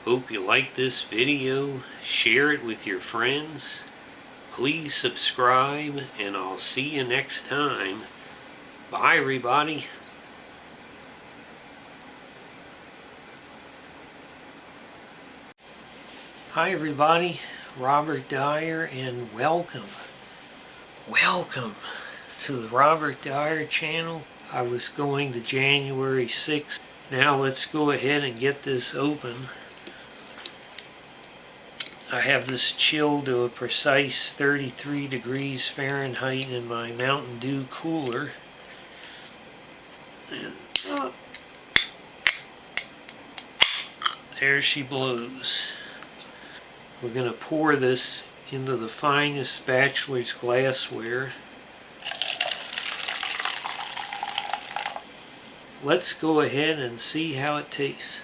Hope you like this video. Share it with your friends. Please subscribe, and I'll see you next time. Bye, everybody. Hi, everybody. Robert Dyer, and welcome to the Robert Dyer channel. I was going to January 6th. Now let's go ahead and get this open. I have this chilled to a precise 33 degrees Fahrenheit in my Mountain Dew cooler. And there she blows. We're going to pour this into the finest bachelor's glassware. Let's go ahead and see how it tastes.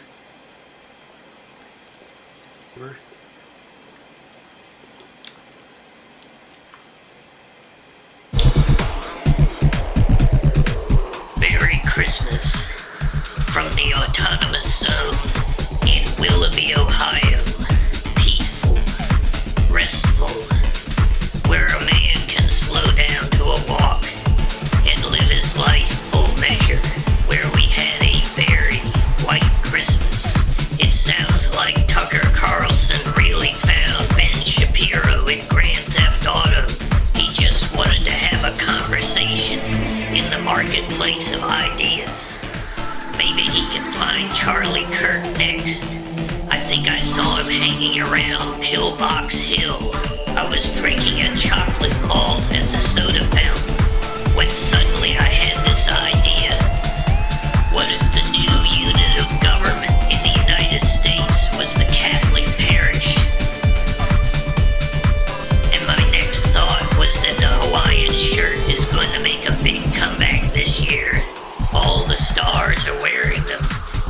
Merry Christmas from the autonomous zone in Willoughby, Ohio. Peaceful, restful, where a man can slow down to a walk and live his life full measure, where we had a very white Christmas. It sounds like Tucker Carlson really found Ben Shapiro in Grand Theft Auto. He just wanted to have a conversation in the marketplace of ideas. Maybe he can find Charlie Kirk next. I think I saw him hanging around Pillbox Hill. I was drinking a chocolate malt at the soda fountain when suddenly I had this idea. What if the new unit of government in the United States was the Catholic parish? And my next thought was that the Hawaiian shirt is going to make a big comeback this year. All the stars are wearing them.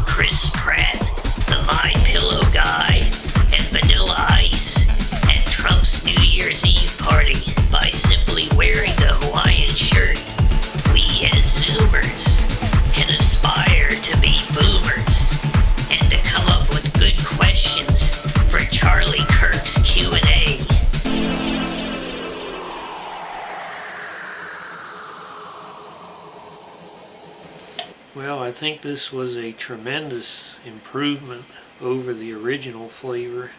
Chris Pratt, the My Pillow guy, and Vanilla Ice at Trump's New Year's Eve party by simply wearing the Hawaiian shirt. We as Zoomers can aspire to be boomers and to come up with good questions for Charlie Kirk's Q&A. Well, I think this was a tremendous improvement over the original flavor.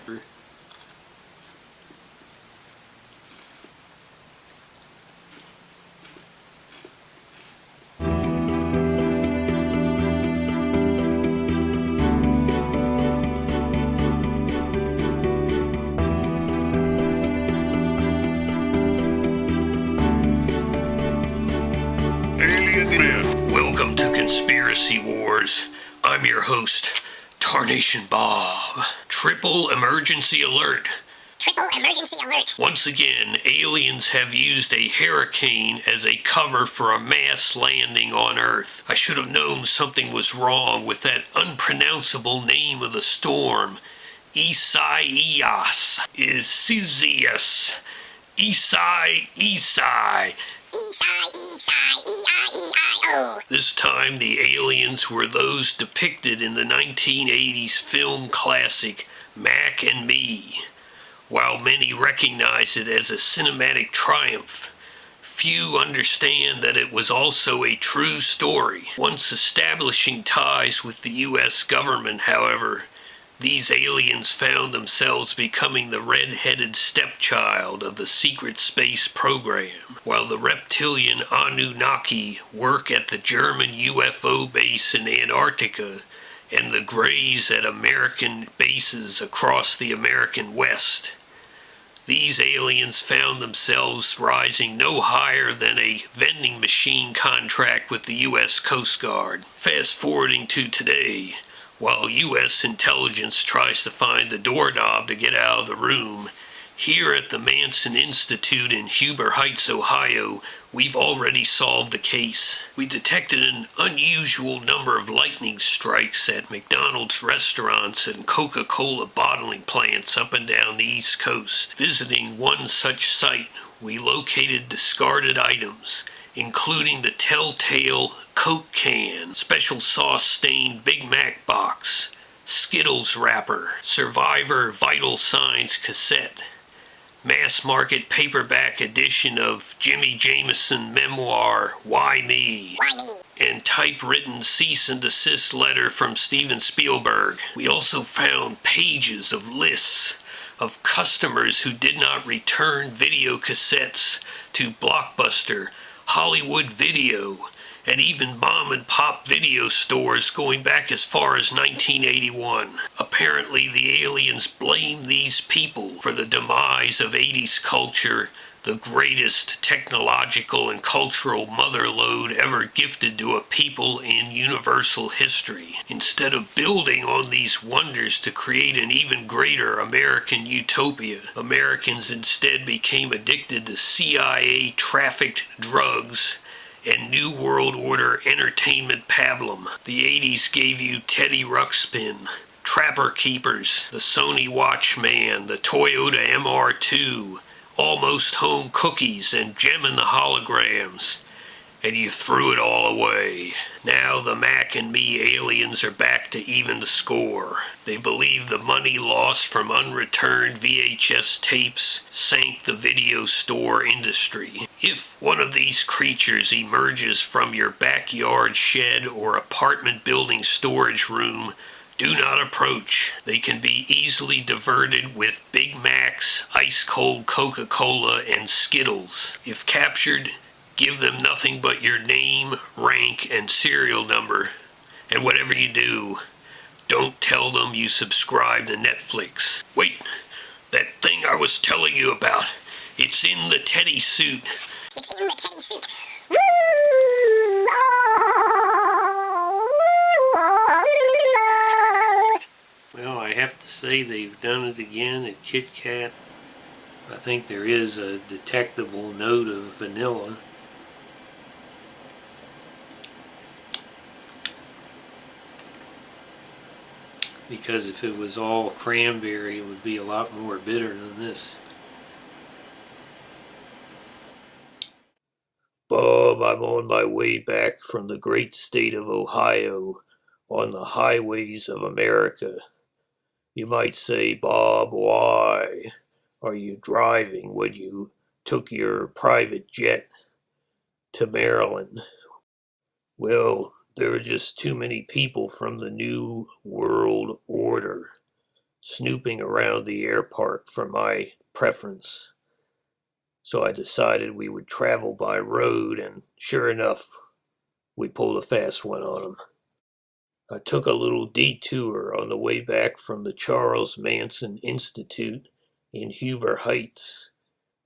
Welcome to Conspiracy Wars. I'm your host, Tarnation Bob. Triple emergency alert. Triple emergency alert. Once again, aliens have used a hurricane as a cover for a mass landing on Earth. I should have known something was wrong with that unpronounceable name of the storm. Isaias. Isizius. Isai. E-I-E-I-E-I-E-I-O. This time the aliens were those depicted in the 1980s film classic Mac and Me. While many recognize it as a cinematic triumph, few understand that it was also a true story. Once establishing ties with the U.S. government, however, these aliens found themselves becoming the red-headed stepchild of the secret space program, while the reptilian Anunnaki work at the German UFO base in Antarctica and the Greys at American bases across the American West. These aliens found themselves rising no higher than a vending machine contract with the U.S. Coast Guard. Fast forwarding to today, while U.S. intelligence tries to find the doorknob to get out of the room, here at the Manson Institute in Huber Heights, Ohio, we've already solved the case. We detected an unusual number of lightning strikes at McDonald's restaurants and Coca-Cola bottling plants up and down the East Coast. Visiting one such site, we located discarded items, including the telltale Coke can, special sauce-stained Big Mac box, Skittles wrapper, Survivor Vital Signs cassette, mass market paperback edition of Jimmy Jameson memoir, Why Me? Why me? And typewritten cease and desist letter from Steven Spielberg. We also found pages of lists of customers who did not return video cassettes to Blockbuster, Hollywood Video, and even mom and pop video stores going back as far as 1981. Apparently, the aliens blame these people for the demise of 80s culture, the greatest technological and cultural motherlode ever gifted to a people in universal history. Instead of building on these wonders to create an even greater American utopia, Americans instead became addicted to CIA-trafficked drugs and New World Order entertainment pablum. The 80s gave you Teddy Ruxpin, Trapper Keepers, the Sony Watchman, the Toyota MR2, Almost Home Cookies, and Gem and the Holograms, and you threw it all away. Now the Mac and Me aliens are back to even the score. They believe the money lost from unreturned VHS tapes sank the video store industry. If one of these creatures emerges from your backyard shed or apartment building storage room, do not approach. They can be easily diverted with Big Macs, ice-cold Coca-Cola, and Skittles. If captured, give them nothing but your name, rank, and serial number. And whatever you do, don't tell them you subscribe to Netflix. Wait, that thing I was telling you about, it's in the teddy suit. It's in the teddy suit. Woo! Well, I have to say they've done it again at Kit Kat. I think there is a detectable note of vanilla. Because if it was all cranberry, it would be a lot more bitter than this. Bob, I'm on my way back from the great state of Ohio on the highways of America. You might say, Bob, why are you driving when you took your private jet to Maryland? Well, there are just too many people from the New World Order snooping around the air park for my preference. So I decided we would travel by road, and sure enough, we pulled a fast one on them. I took a little detour on the way back from the Charles Manson Institute in Huber Heights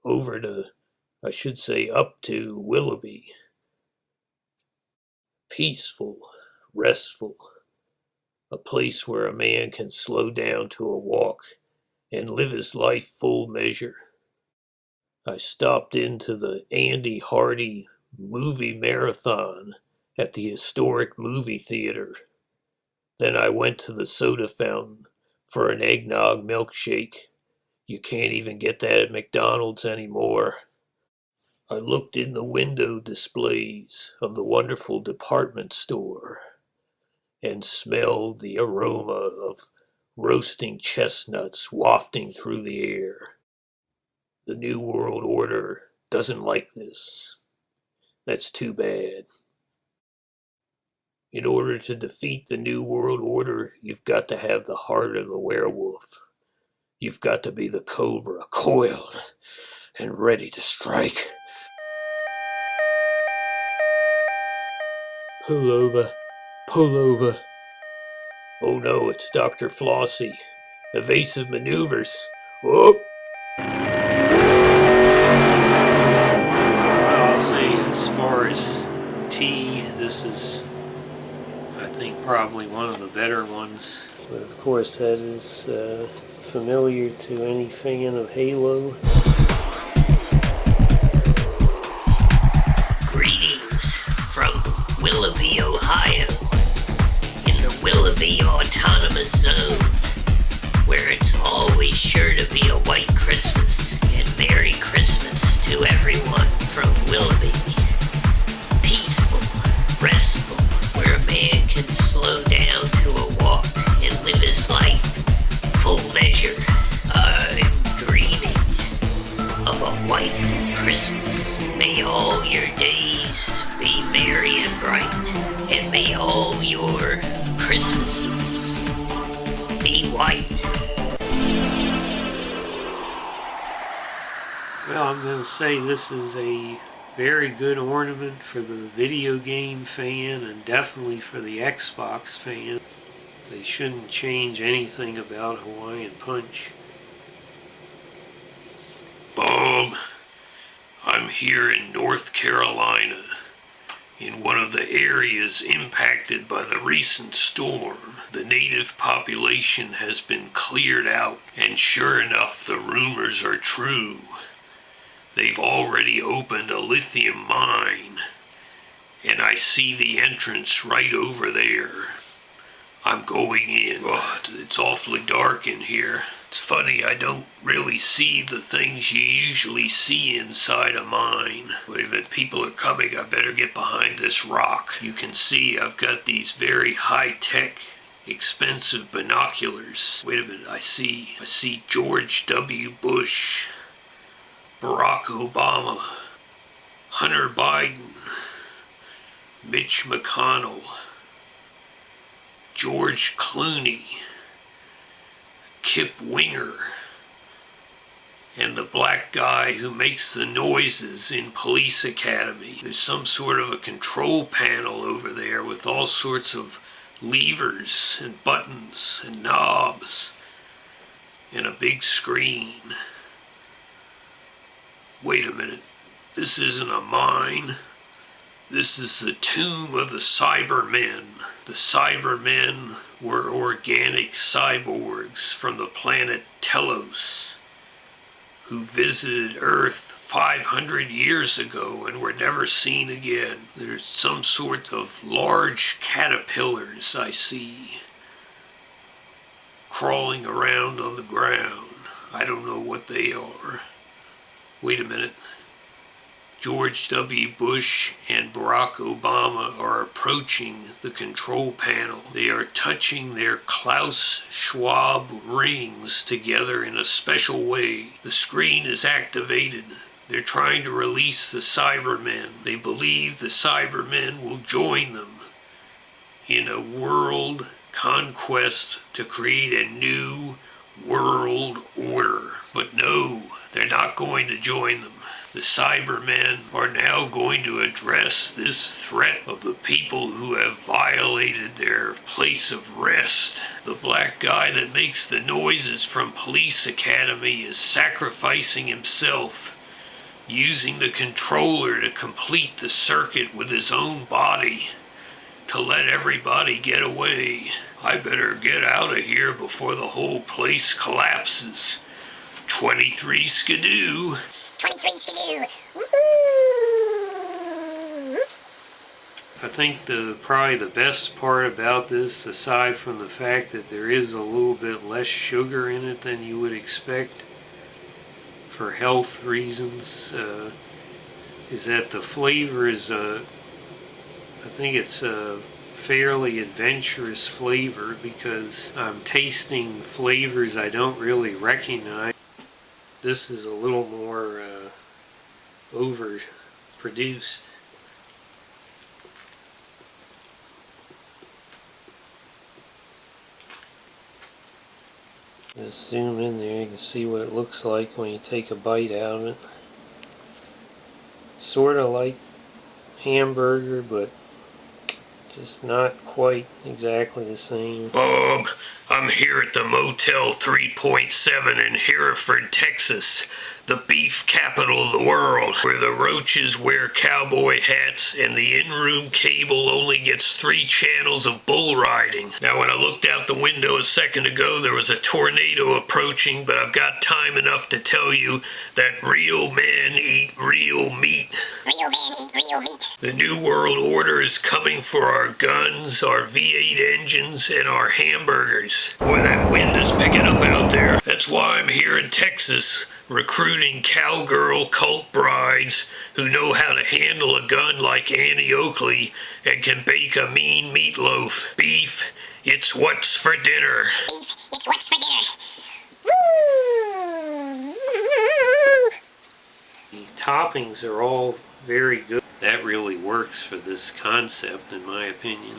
over to, I should say, up to Willoughby. Peaceful, restful, a place where a man can slow down to a walk and live his life full measure. I stopped into the Andy Hardy movie marathon at the historic movie theater. Then I went to the soda fountain for an eggnog milkshake. You can't even get that at McDonald's anymore. I looked in the window displays of the wonderful department store and smelled the aroma of roasting chestnuts wafting through the air. The New World Order doesn't like this. That's too bad. In order to defeat the New World Order, you've got to have the heart of the werewolf. You've got to be the cobra, coiled and ready to strike. Pull over, pull over. Oh no, it's Dr. Flossie. Evasive maneuvers. Whoop! I'll say as far as tea, this is, I think, probably one of the better ones. But of course that is familiar to any fan of Halo. Greetings from Willoughby, Ohio, in the Willoughby Autonomous Zone, where it's always sure to be a white Christmas, and Merry Christmas to everyone from Willoughby. Peaceful, restful, where a man can slow down to a walk and live his future. I'm dreaming of a white Christmas. May all your days be merry and bright, and may all your Christmases be white. Well, I'm going to say this is a very good ornament for the video game fan and definitely for the Xbox fan. They shouldn't change anything about Hawaiian Punch. Bob, I'm here in North Carolina, in one of the areas impacted by the recent storm. The native population has been cleared out, and sure enough, the rumors are true. They've already opened a lithium mine, and I see the entrance right over there. I'm going in. Oh, it's awfully dark in here. It's funny, I don't really see the things you usually see inside a mine. Wait a minute, people are coming. I better get behind this rock. You can see I've got these very high-tech, expensive binoculars. Wait a minute, I see George W. Bush, Barack Obama, Hunter Biden, Mitch McConnell, George Clooney, Kip Winger, and the black guy who makes the noises in Police Academy. There's some sort of a control panel over there with all sorts of levers and buttons and knobs and a big screen. Wait a minute, this isn't a mine. This is the tomb of the Cybermen. The Cybermen were organic cyborgs from the planet Telos, who visited Earth 500 years ago and were never seen again. There's some sort of large caterpillars I see crawling around on the ground. I don't know what they are. Wait a minute. George W. Bush and Barack Obama are approaching the control panel. They are touching their Klaus Schwab rings together in a special way. The screen is activated. They're trying to release the Cybermen. They believe the Cybermen will join them in a world conquest to create a new world order. But no, they're not going to join them. The Cybermen are now going to address this threat of the people who have violated their place of rest. The black guy that makes the noises from Police Academy is sacrificing himself, using the controller to complete the circuit with his own body, to let everybody get away. I better get out of here before the whole place collapses. 23 skidoo. 23 skidoo. Woohoo! I think probably the best part about this, aside from the fact that there is a little bit less sugar in it than you would expect for health reasons, is that the flavor is I think it's a fairly adventurous flavor, because I'm tasting flavors I don't really recognize. This is a little more overproduced. Just zoom in there, you can see what it looks like when you take a bite out of it. Sort of like hamburger, but just not quite exactly the same. Bob, I'm here at the Motel 3.7 in Hereford, Texas, the beef capital of the world, where the roaches wear cowboy hats and the in-room cable only gets 3 channels of bull riding. Now, when I looked out the window a second ago, there was a tornado approaching, but I've got time enough to tell you that real men eat real meat. Real men eat real meat. The New World Order is coming for our guns, our V8 engines, and our hamburgers. Boy, that wind is picking up out there. That's why I'm here in Texas, recruiting cowgirl cult brides who know how to handle a gun like Annie Oakley and can bake a mean meatloaf. Beef, it's what's for dinner. Beef, it's what's for dinner. Woo! things are all very good. That really works for this concept, in my opinion.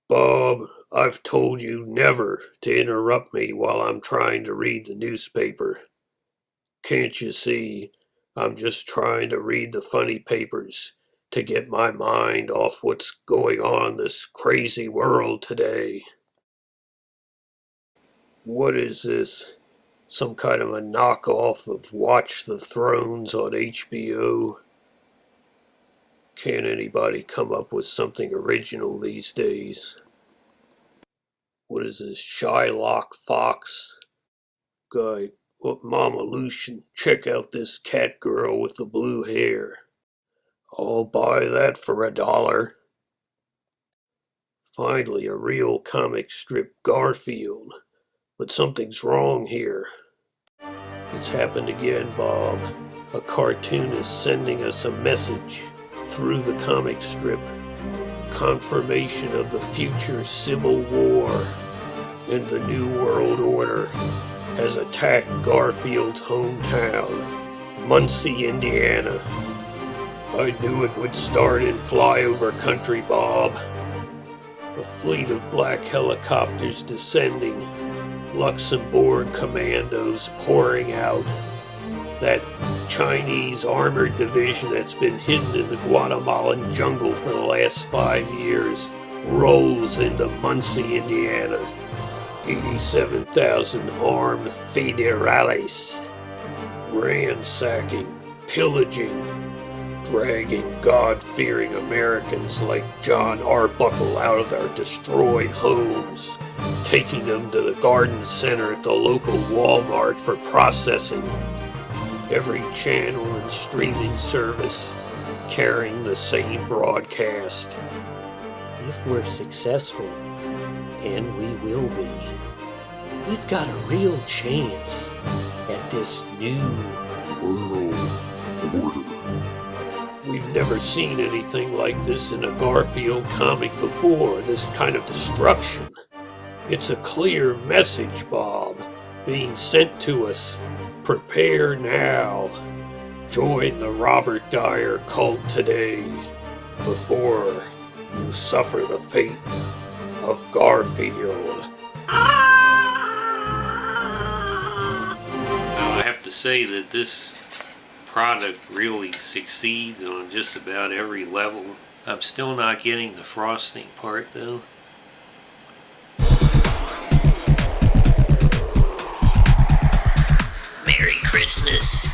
Bob, I've told you never to interrupt me while I'm trying to read the newspaper. Can't you see? I'm just trying to read the funny papers to get my mind off what's going on in this crazy world today. What is this? Some kind of a knockoff of Watch the Thrones on HBO? Can't anybody come up with something original these days? What is this, Shylock Fox? Guy, what Mama Lucian, check out this cat girl with the blue hair. I'll buy that for $1. Finally, a real comic strip Garfield. But something's wrong here. It's happened again, Bob. A cartoonist sending us a message through the comic strip. Confirmation of the future civil war. And the New World Order has attacked Garfield's hometown, Muncie, Indiana. I knew it would start in flyover country, Bob. A fleet of black helicopters descending, Luxembourg commandos pouring out. That Chinese armored division that's been hidden in the Guatemalan jungle for the last 5 years rolls into Muncie, Indiana. 87,000 armed federales, ransacking, pillaging, dragging God-fearing Americans like John Arbuckle out of their destroyed homes, taking them to the garden center at the local Walmart for processing. Every channel and streaming service carrying the same broadcast. If we're successful, and we will be, we've got a real chance at this new world order. We've never seen anything like this in a Garfield comic before, this kind of destruction. It's a clear message, Bob, being sent to us. Prepare now. Join the Robert Dyer cult today before you suffer the fate of Garfield. Now, I have to say that this product really succeeds on just about every level. I'm still not getting the frosting part though. Merry Christmas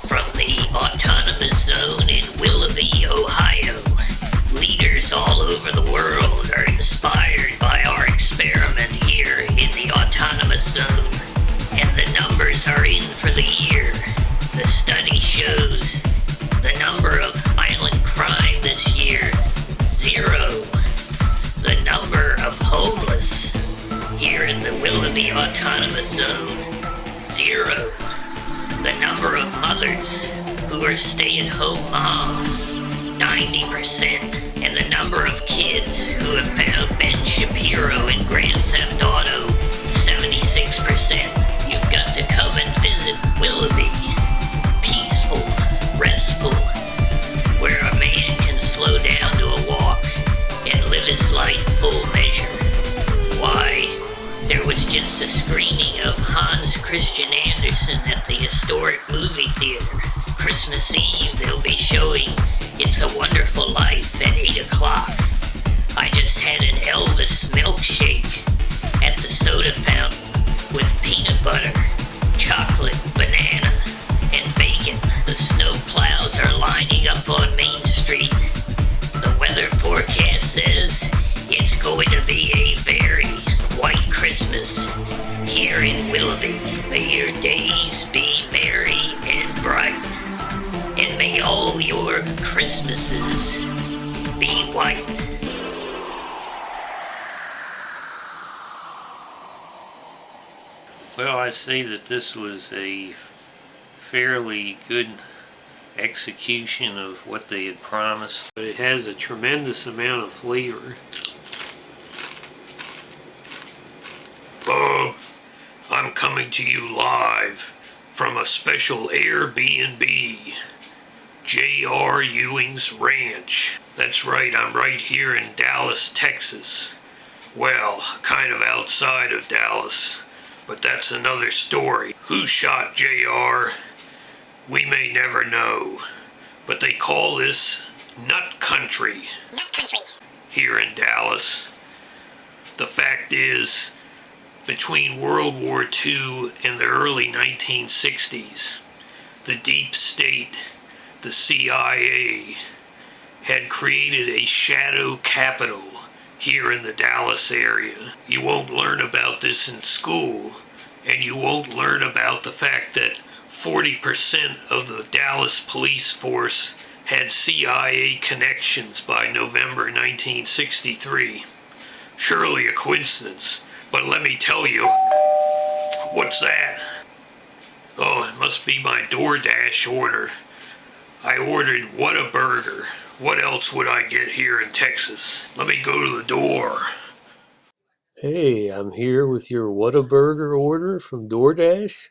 from the Autonomous Zone in Willoughby, Ohio. Leaders all over the world are inspired by our experiment here in the Autonomous Zone, and the numbers are in for the year. The study shows the number of violent crime this year, 0. The number of homeless here in the Willoughby Autonomous Zone, 0. The number of mothers who are stay-at-home moms, 90%. And the number of kids who have found Ben Shapiro in Grand Theft Auto, 76%. You've got to come and visit Willoughby. Peaceful, restful, where a man can slow down to a walk and live his life full measure. Why, there was just a screening of Hans Christian Andersen at the historic movie theater. Christmas Eve, they'll be showing It's a Wonderful Life at 8 o'clock. I just had an Elvis milkshake at the soda fountain with peanut butter, chocolate, banana, and bacon. The snow plows are lining up on Main Street. The weather forecast says it's going to be a very white Christmas here in Willoughby. May your days be merry and bright, and may all your Christmases be white. Well, I say that this was a fairly good execution of what they had promised. But it has a tremendous amount of flavor. Bob, I'm coming to you live from a special Airbnb, J.R. Ewing's Ranch. That's right, I'm right here in Dallas, Texas. Well, kind of outside of Dallas, but that's another story. Who shot J.R.? We may never know, but they call this Nut Country. Nut country. Here in Dallas. The fact is, between World War II and the early 1960s, the deep state, the CIA, had created a shadow capital here in the Dallas area. You won't learn about this in school, and you won't learn about the fact that 40% of the Dallas police force had CIA connections by November 1963. Surely a coincidence, but let me tell you, what's that? Oh, it must be my DoorDash order. I ordered Whataburger. What else would I get here in Texas? Let me go to the door. Hey, I'm here with your Whataburger order from DoorDash.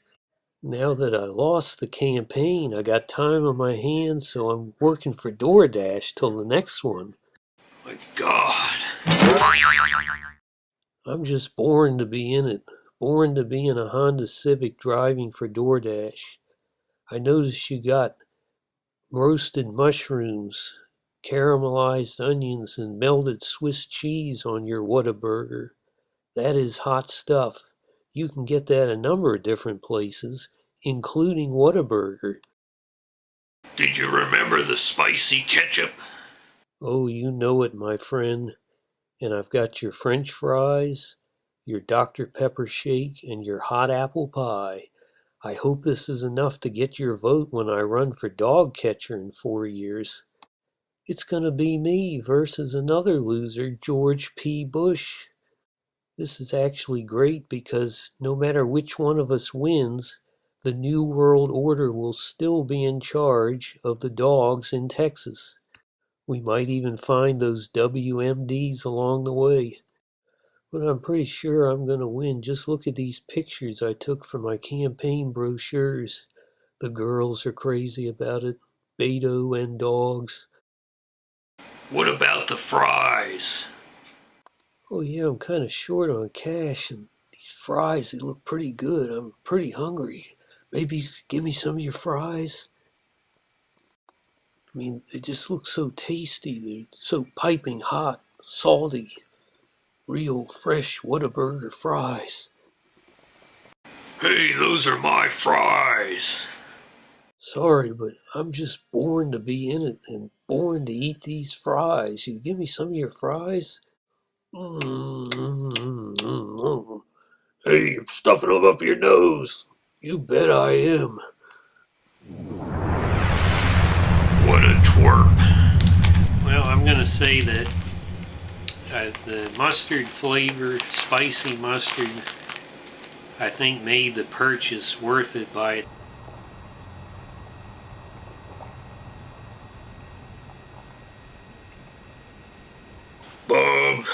Now that I lost the campaign, I got time on my hands, so I'm working for DoorDash till the next one. My God. I'm just born to be in it. Born to be in a Honda Civic driving for DoorDash. I noticed you got roasted mushrooms, caramelized onions, and melted Swiss cheese on your Whataburger. That is hot stuff. You can get that a number of different places, including Whataburger. Did you remember the spicy ketchup? Oh, you know it, my friend. And I've got your French fries, your Dr. Pepper shake, and your hot apple pie. I hope this is enough to get your vote when I run for dog catcher in 4 years. It's gonna be me versus another loser, George P. Bush. This is actually great because no matter which one of us wins, the New World Order will still be in charge of the dogs in Texas. We might even find those WMDs along the way. But I'm pretty sure I'm going to win. Just look at these pictures I took for my campaign brochures. The girls are crazy about it. Beto and dogs. What about the fries? Oh yeah, I'm kind of short on cash, and these fries, they look pretty good. I'm pretty hungry. Maybe you could give me some of your fries? I mean, they just look so tasty. They're so piping hot, salty, real fresh Whataburger fries. Hey, those are my fries. Sorry, but I'm just born to be in it and born to eat these fries. You give me some of your fries? Mm-hmm. Hey, you're stuffing them up your nose. You bet I am. What a twerp. Well, I'm going to say that the mustard flavor, spicy mustard, I think made the purchase worth it by Bob,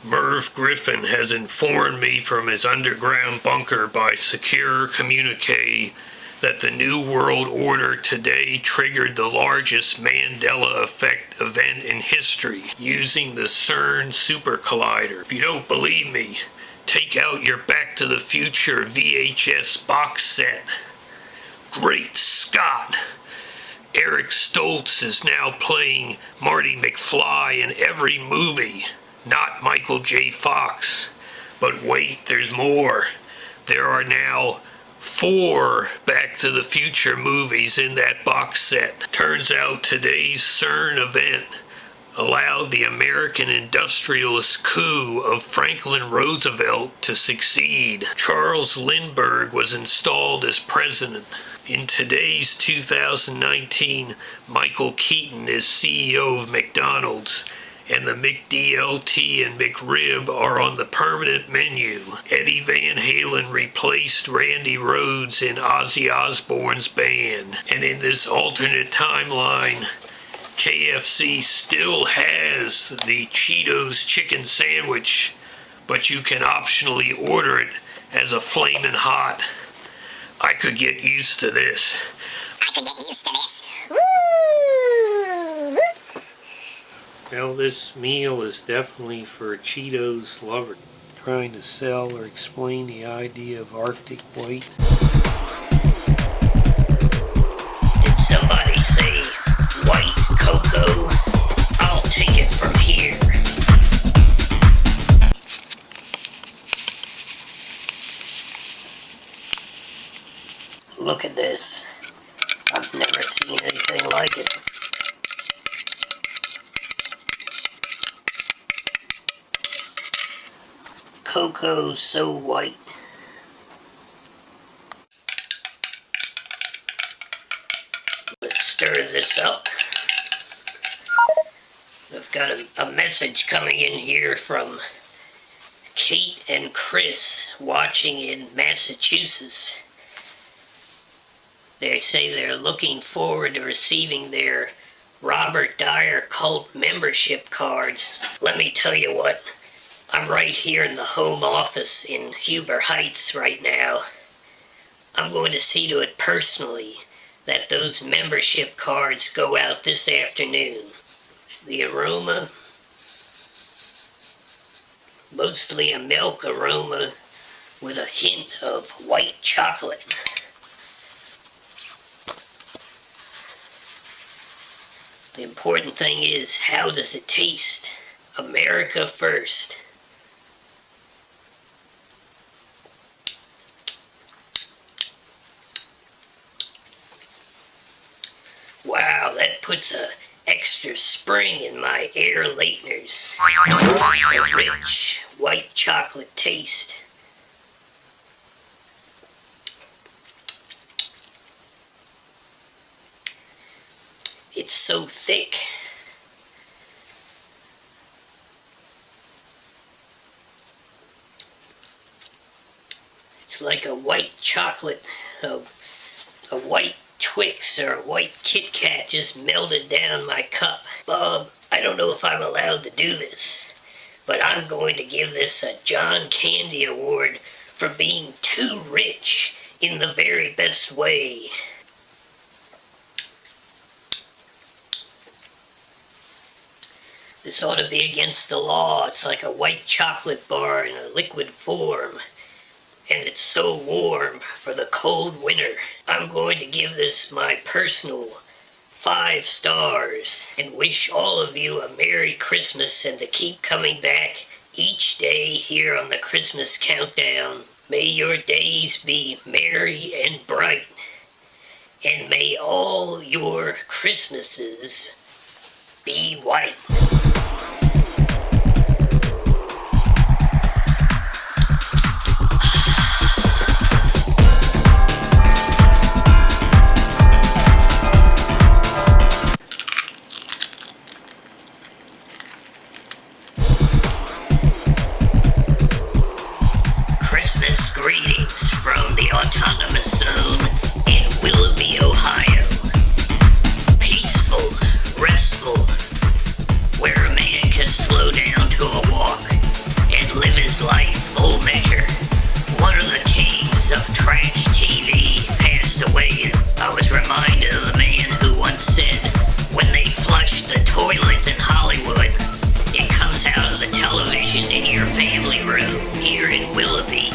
Merv Griffin has informed me from his underground bunker by secure communique that the New World Order today triggered the largest Mandela Effect event in history using the CERN Super Collider. If you don't believe me, take out your Back to the Future VHS box set. Great Scott! Eric Stoltz is now playing Marty McFly in every movie, not Michael J. Fox. But wait, there's more. There are now 4 Back to the Future movies in that box set. Turns out today's CERN event allowed the American industrialist coup of Franklin Roosevelt to succeed. Charles Lindbergh was installed as president. In today's 2019, Michael Keaton is CEO of McDonald's, and the McDLT and McRib are on the permanent menu. Eddie Van Halen replaced Randy Rhoads in Ozzy Osbourne's band. And in this alternate timeline, KFC still has the Cheetos chicken sandwich, but you can optionally order it as a flamin' hot. I could get used to this. I could get used to this. Woo! Well, this meal is definitely for Cheetos lovers. Trying to sell or explain the idea of Arctic White. Did somebody say white cocoa? I'll take it from here. Look at this. I've never seen anything like it. Cocoa so white. Let's stir this up. I've got a message coming in here from Kate and Chris watching in Massachusetts. They say they're looking forward to receiving their Robert Dyer cult membership cards. Let me tell you what, I'm right here in the home office in Huber Heights right now. I'm going to see to it personally that those membership cards go out this afternoon. The aroma, mostly a milk aroma with a hint of white chocolate. The important thing is, how does it taste? America first. Wow, that puts a extra spring in my air Leitners. A rich white chocolate taste. It's so thick. It's like a white chocolate, a white Twix or a white Kit Kat just melted down my cup. Bob, I don't know if I'm allowed to do this, but I'm going to give this a John Candy Award for being too rich in the very best way. This ought to be against the law. It's like a white chocolate bar in a liquid form. And it's so warm for the cold winter. I'm going to give this my personal 5 stars and wish all of you a Merry Christmas and to keep coming back each day here on the Christmas Countdown. May your days be merry and bright. And may all your Christmases be white. Christmas greetings from the Autonomous Zone in Willoughby, Ohio. Peaceful, restful, where a man can slow down to a walk and live his life full measure. One of the kings of trash TV passed away. I was reminded of the man who once said, when they flush the toilet in Hollywood, it comes out of the television in your family room. Here in Willoughby,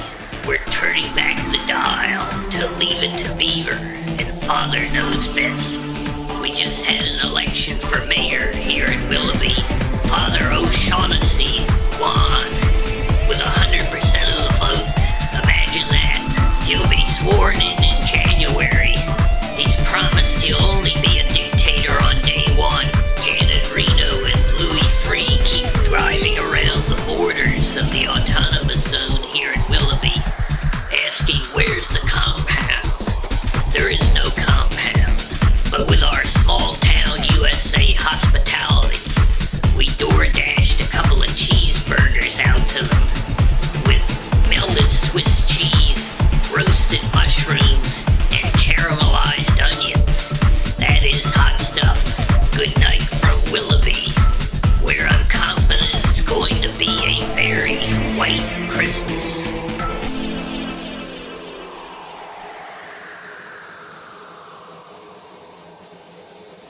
we're turning back the dial to Leave It to Beaver, and Father knows best. We just had an election for mayor here in Willoughby. Father O'Shaughnessy won with 100% of the vote. Imagine that. He'll be sworn in January. He's promised he'll only be a dictator on day 1. Janet Reno and Louis Free keep driving around the borders of the Autonomous Zone here in Willoughby, asking where's the compound. There is no compound, but with our small town USA hospitality,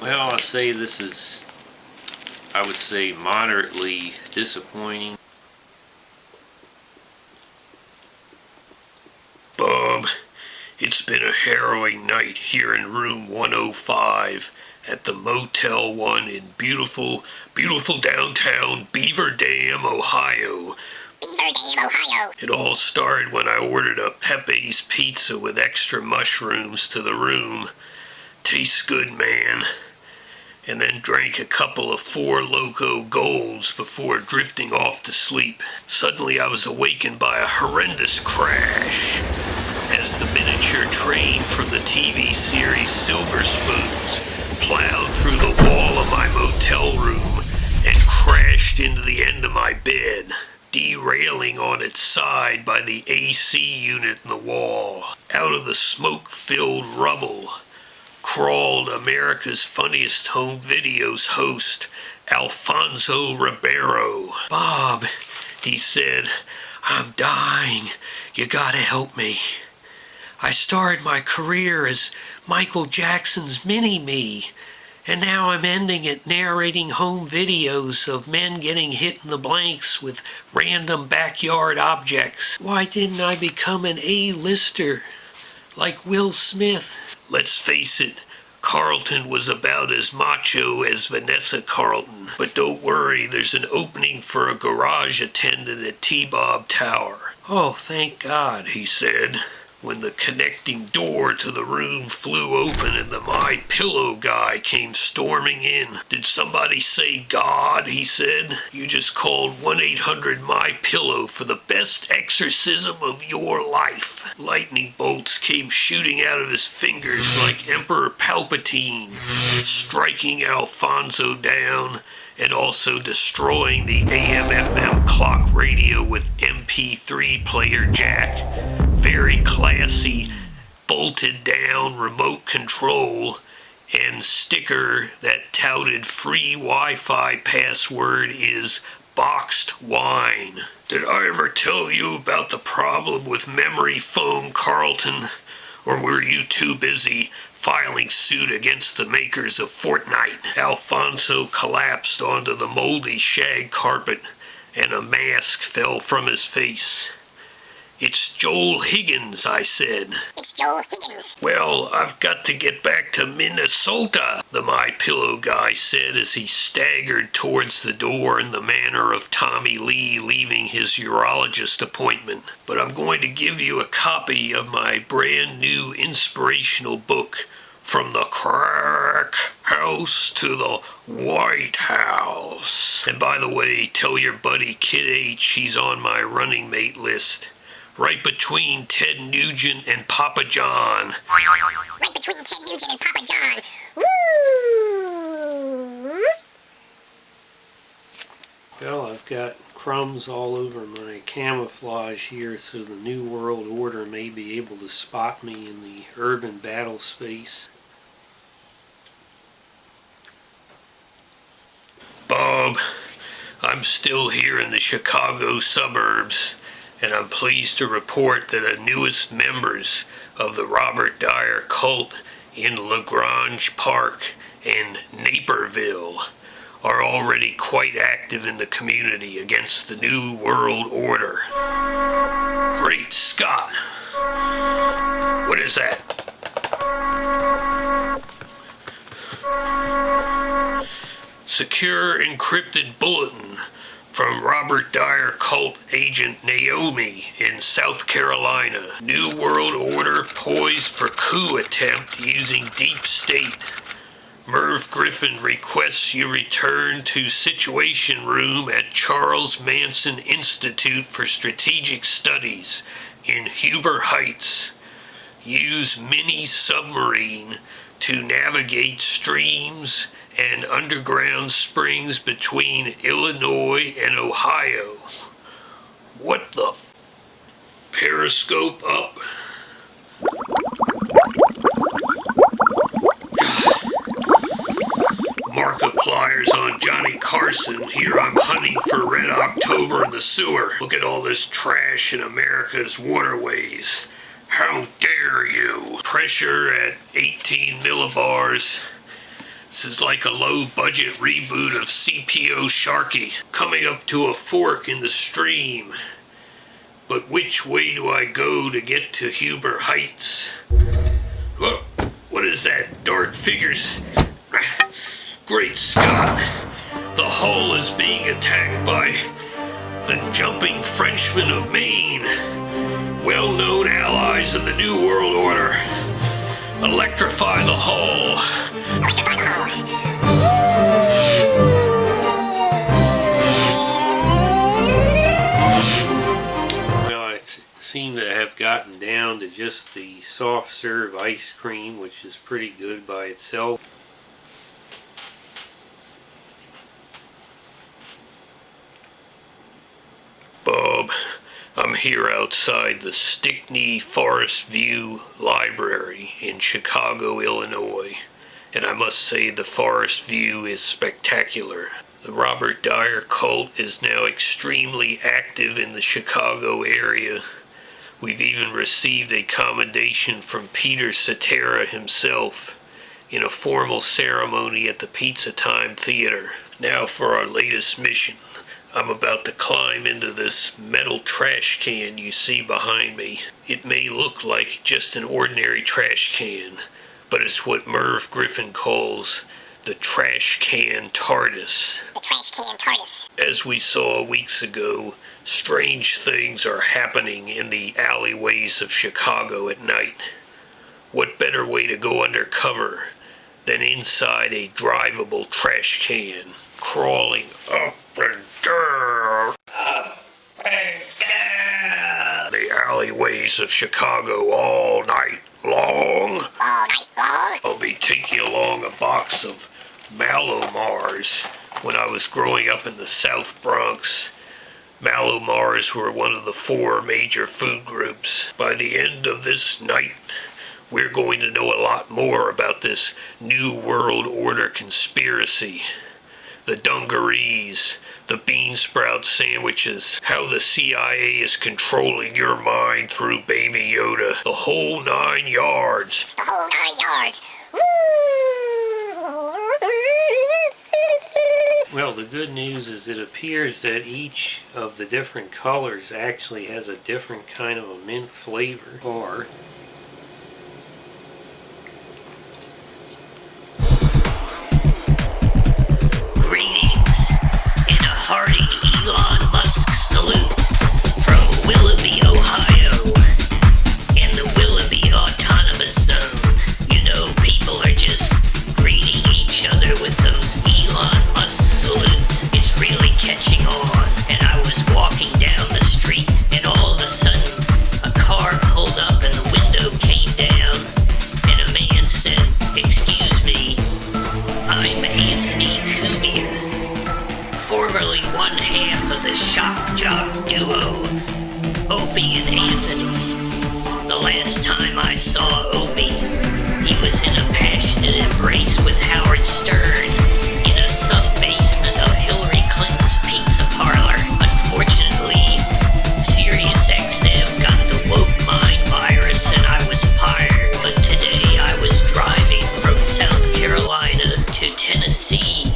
Well, I say this is, I would say, moderately disappointing. Bob, it's been a harrowing night here in room 105 at the Motel 1 in beautiful downtown Beaver Dam, Ohio. Beaver Dam, Ohio. It all started when I ordered a Pepe's pizza with extra mushrooms to the room. Tastes good, man. And then drank a couple of Four Loko Golds before drifting off to sleep. Suddenly I was awakened by a horrendous crash as the miniature train from the TV series Silver Spoons plowed through the wall of my motel room and crashed into the end of my bed, derailing on its side by the AC unit in the wall. Out of the smoke-filled rubble crawled America's Funniest Home Videos host, Alfonso Ribeiro. "Bob," he said, "I'm dying. You gotta help me. I started my career as Michael Jackson's Mini-Me, and now I'm ending it narrating home videos of men getting hit in the blanks with random backyard objects. Why didn't I become an A-lister like Will Smith?" Let's face it, Carlton was about as macho as Vanessa Carlton. But don't worry, there's an opening for a garage attendant at T-Bob Tower. "Oh, thank God," he said, when the connecting door to the room flew open and the My Pillow guy came storming in. "Did somebody say God?" he said. "You just called 1-800-MY-PILLOW for the best exorcism of your life." Lightning bolts came shooting out of his fingers like Emperor Palpatine, striking Alfonso down and also destroying the AM/FM clock radio with MP3 player jack. Very classy, bolted down remote control and sticker that touted free Wi-Fi password is boxed wine. Did I ever tell you about the problem with memory foam, Carlton? Or were you too busy filing suit against the makers of Fortnite? Alfonso collapsed onto the moldy shag carpet and a mask fell from his face. "It's Joel Higgins," I said. It's Joel Higgins. "Well, I've got to get back to Minnesota," the My Pillow guy said as he staggered towards the door in the manner of Tommy Lee leaving his urologist appointment. "But I'm going to give you a copy of my brand new inspirational book, From the Crack House to the White House. And by the way, tell your buddy Kid H he's on my running mate list. Right between Ted Nugent and Papa John." Right between Ted Nugent and Papa John. Woo! Well, I've got crumbs all over my camouflage here, so the New World Order may be able to spot me in the urban battle space. "Bob, I'm still here in the Chicago suburbs, and I'm pleased to report that the newest members of the Robert Dyer cult in LaGrange Park and Naperville are already quite active in the community against the New World Order." Great Scott! What is that? Secure encrypted bulletin from Robert Dyer cult agent Naomi in South Carolina. New World Order poised for coup attempt using deep state. Merv Griffin requests you return to Situation Room at Charles Manson Institute for Strategic Studies in Huber Heights. Use mini submarine to navigate streams and underground springs between Illinois and Ohio. What the Periscope up? Markiplier's on Johnny Carson. Here I'm hunting for Red October in the sewer. Look at all this trash in America's waterways. How dare you? Pressure at 18 millibars. This is like a low-budget reboot of CPO Sharky, coming up to a fork in the stream. But which way do I go to get to Huber Heights? Whoa, what is that? Dark figures. Great Scott. The hull is being attacked by the jumping Frenchmen of Maine. Well-known allies of the New World Order. Electrify the hull. Electrify the hull. Well, I seem to have gotten down to just the soft serve ice cream, which is pretty good by itself. Bob, I'm here outside the Stickney Forest View Library in Chicago, Illinois, and I must say the Forest View is spectacular. The Robert Dyer cult is now extremely active in the Chicago area. We've even received a commendation from Peter Cetera himself in a formal ceremony at the Pizza Time Theater. Now for our latest mission. I'm about to climb into this metal trash can you see behind me. It may look like just an ordinary trash can, but it's what Merv Griffin calls the trash can TARDIS. The trash can TARDIS. As we saw weeks ago, strange things are happening in the alleyways of Chicago at night. What better way to go undercover than inside a drivable trash can, crawling up and down, the alleyways of Chicago all night long. All night long. I'll be taking along a box of Mallomars. When I was growing up in the South Bronx, Mallomars were one of the 4 major food groups. By the end of this night, we're going to know a lot more about this New World Order conspiracy. The dungarees, the bean sprout sandwiches, how the CIA is controlling your mind through Baby Yoda, the whole 9 yards. The whole 9 yards. Well, the good news is it appears that each of the different colors actually has a different kind of a mint flavor. Or Greetings and a hearty Elon Musk salute from Willoughby, Ohio, and the Willoughby Autonomous Zone. You know, people are just greeting each other with those Elon Musk salutes. It's really catching on. And I was walking down the street, and all of a sudden, a car pulled up and the window came down, and a man said, "Excuse me, I'm Anthony Cumia, formerly one half of the shock jock duo, Opie and Anthony. The last time I saw Opie, he was in a passionate embrace with Howard Stern in a sub-basement of Hillary Clinton's pizza parlor. Unfortunately, SiriusXM got the woke mind virus and I was fired. But today I was driving from South Carolina to Tennessee,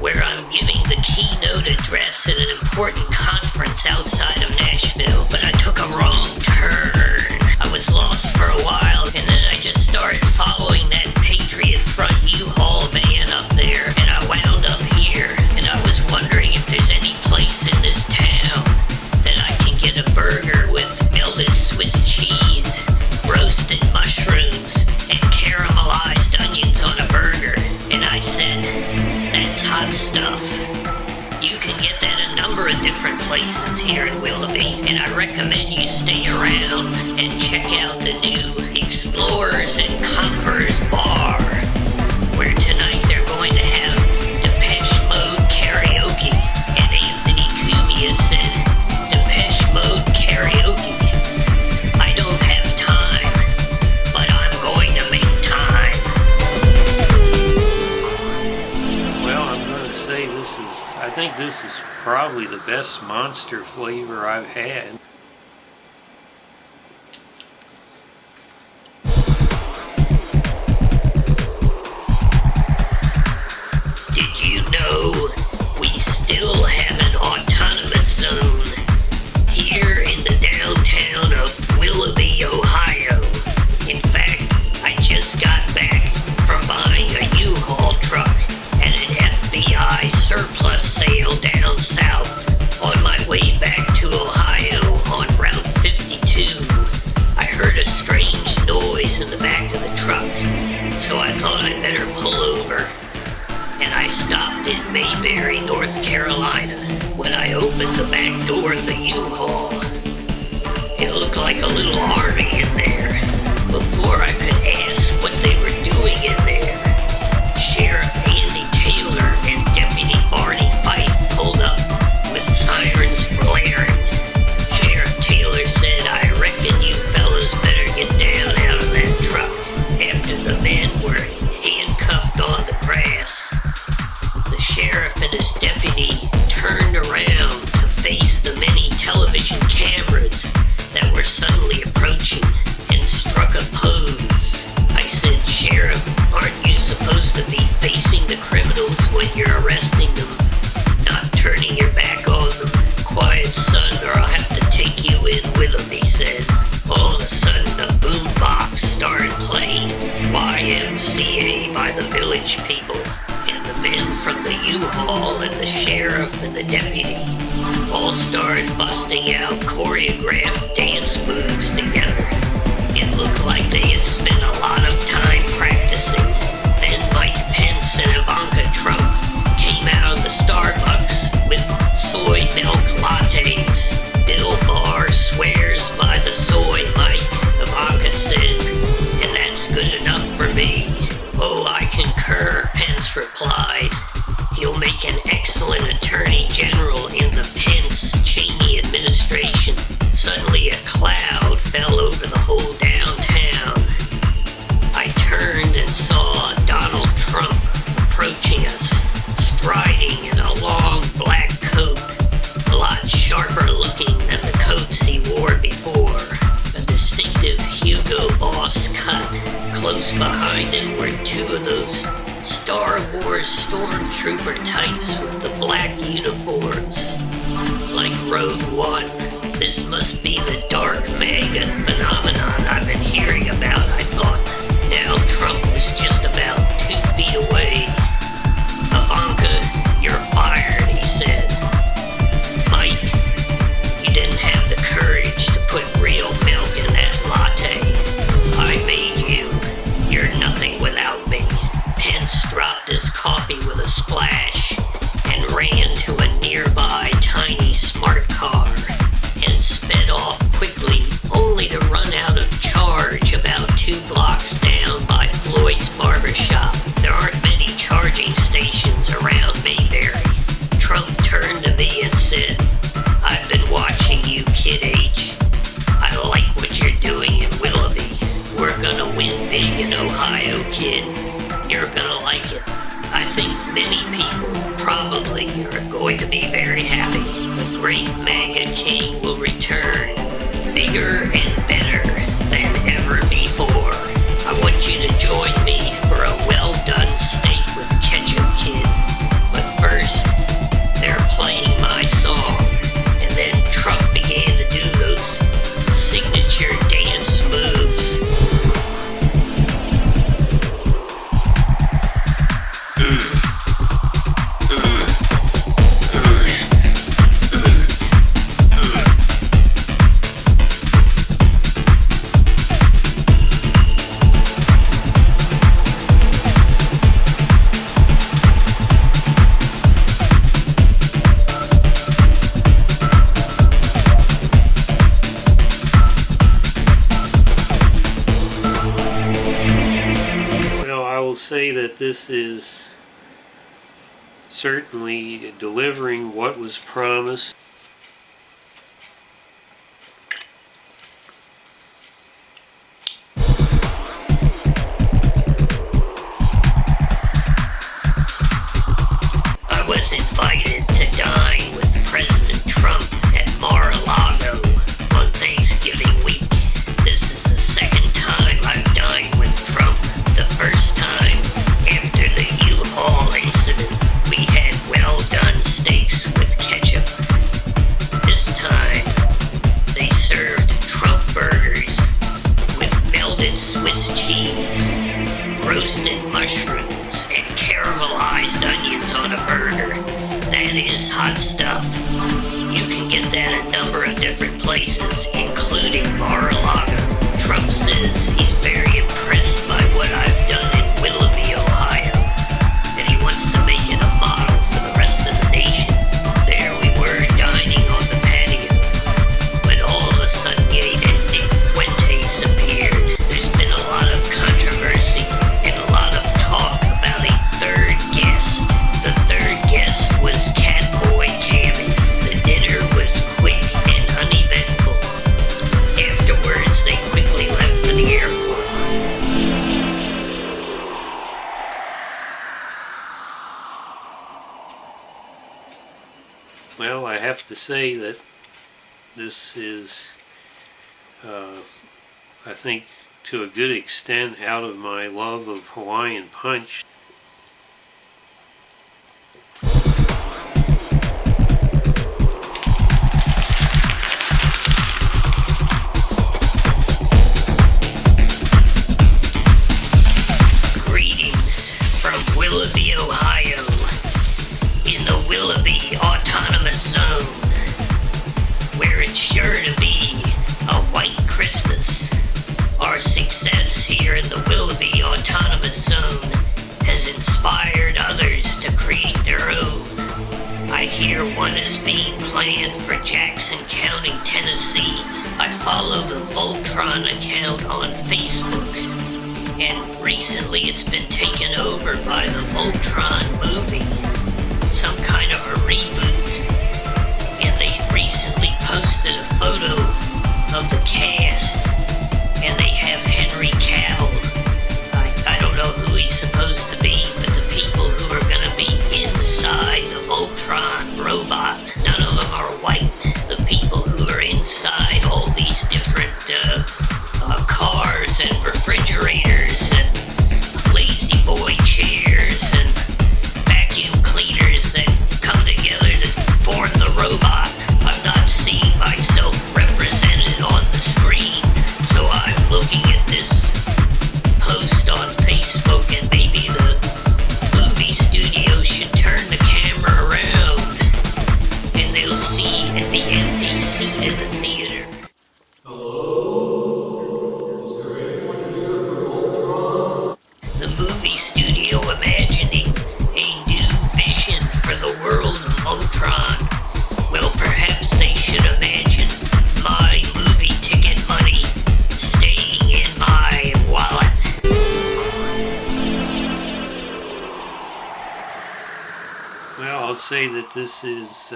where I'm giving the keynote address at an important conference outside of Nashville. But I took a wrong turn. I was lost for a while, and then I just started following that Patriot Front U-Haul van up there, and I wound up here, and I was wondering if there's any place in this town that I can get a burger with melted Swiss cheese, roasted mushrooms, and caramelized onions on a burger. And I said, "That's hot stuff." You can get that a number of different places here in Willoughby, and I recommend you stay around and check out the new Explorers and Conquerors Bar, where tonight they're going to have Depeche Mode karaoke. And Anthony Cumia said, "Depeche Mode karaoke. I don't have time, but I'm going to make time." well, I'm going to say I think this is probably the best monster flavor I've had. stopped, so I thought I'd better pull over. And I stopped in Mayberry, North Carolina. When I opened the back door of the U-Haul, it looked like a little army in there. Before I could ask what they were doing in there, Sheriff Andy Taylor and Deputy Barney Fife pulled up with sirens blaring. Sheriff Taylor said, "I reckon you fellas better get down out of that truck," after the men were handcuffed on the grass. The sheriff and his deputy turned around to face the many television cameras that were suddenly approaching and struck a pose. I said, "Sheriff, aren't you supposed to be facing the criminals when you're arresting them, not turning your back on them? Quiet, son, or I'll have to take you in with them," he said. All of a sudden, a boombox started playing YMCA by the Village People, and the men from the U-Haul and the sheriff and the deputy all started busting out choreographed dance moves together. It looked like they had spent a lot of time practicing. Then Mike Pence and Ivanka Trump came out of the Starbucks with soy milk lattes. Bill Barr swears by the soy, Mike, Ivanka said, and that's good enough for me. "Oh, I concur," Pence replied. "He'll make an excellent attorney general in the Pence-Cheney administration." Suddenly a cloud fell over the whole downtown. I turned and saw Donald Trump approaching us, striding in a long black coat, a lot sharper looking than the coats he wore before. A distinctive Hugo Boss cut. Close behind him were two of those Star Wars stormtrooper types with the black uniforms. Like Rogue One, this must be the dark MAGA phenomenon I've been hearing about, I thought. Now Trump was just about 2 feet away. "Ivanka, you're fired," he said. "Mike, you didn't have the courage to put real milk in that latte. I made you. You're nothing without me." Pence dropped his coffee with a splash and ran to a nearby tiny smart car and sped off quickly, only to run out of charge about 2 blocks down by Floyd's barbershop. There aren't many charging stations around Mayberry. Trump turned to me and said, "I've been watching you, Kid H. I like what you're doing in Willoughby. We're gonna win big in Ohio, kid. You're gonna like it. I think many people probably are going to be very happy. The great MAGA king will return, bigger and better than ever before. I want you to join me for a well-done steak with ketchup, kid. But first, they're playing my song." And then Trump began to do those signature dance moves. Say that this is certainly delivering what was promised. I was invited to dine with President Trump at Mar-a-Lago on Thanksgiving week. This is the second time I've dined with Trump. The first time, after the U-Haul incident, we had well-done steaks with ketchup. This time, they served Trump burgers with melted Swiss cheese, roasted mushrooms, and caramelized onions on a burger. That is hot stuff. You can get that at a number of different places, including Mar-a-Lago. Trump says he's very impressed by what I have to say that this is, I think, to a good extent out of my love of Hawaiian Punch. Greetings from Willoughby, Ohio, in the Willoughby Autonomous Zone, where it's sure to be a white Christmas. Our success here in the Willoughby Autonomous Zone has inspired others to create their own. I hear one is being planned for Jackson County, Tennessee. I follow the Voltron account on Facebook, and recently it's been taken over by the Voltron movie, some kind of a reboot, and they recently posted a photo of the cast, and they have Henry Cavill. I don't know who he's supposed to be, but the people who are going to be inside the Voltron robot, none of them are white. The people who are inside all these different cars and refrigerators and lazy boy chairs and vacuum cleaners that come together to form the robot. I'm not seeing myself represented on the screen, so I'm looking at this post on Facebook, and maybe the movie studio should turn the camera around and they'll see the empty seat in the theater. The movie studio imagining a new vision for the world of Voltron. Well, perhaps they should imagine my movie ticket money staying in my wallet. Well, I'll say that this is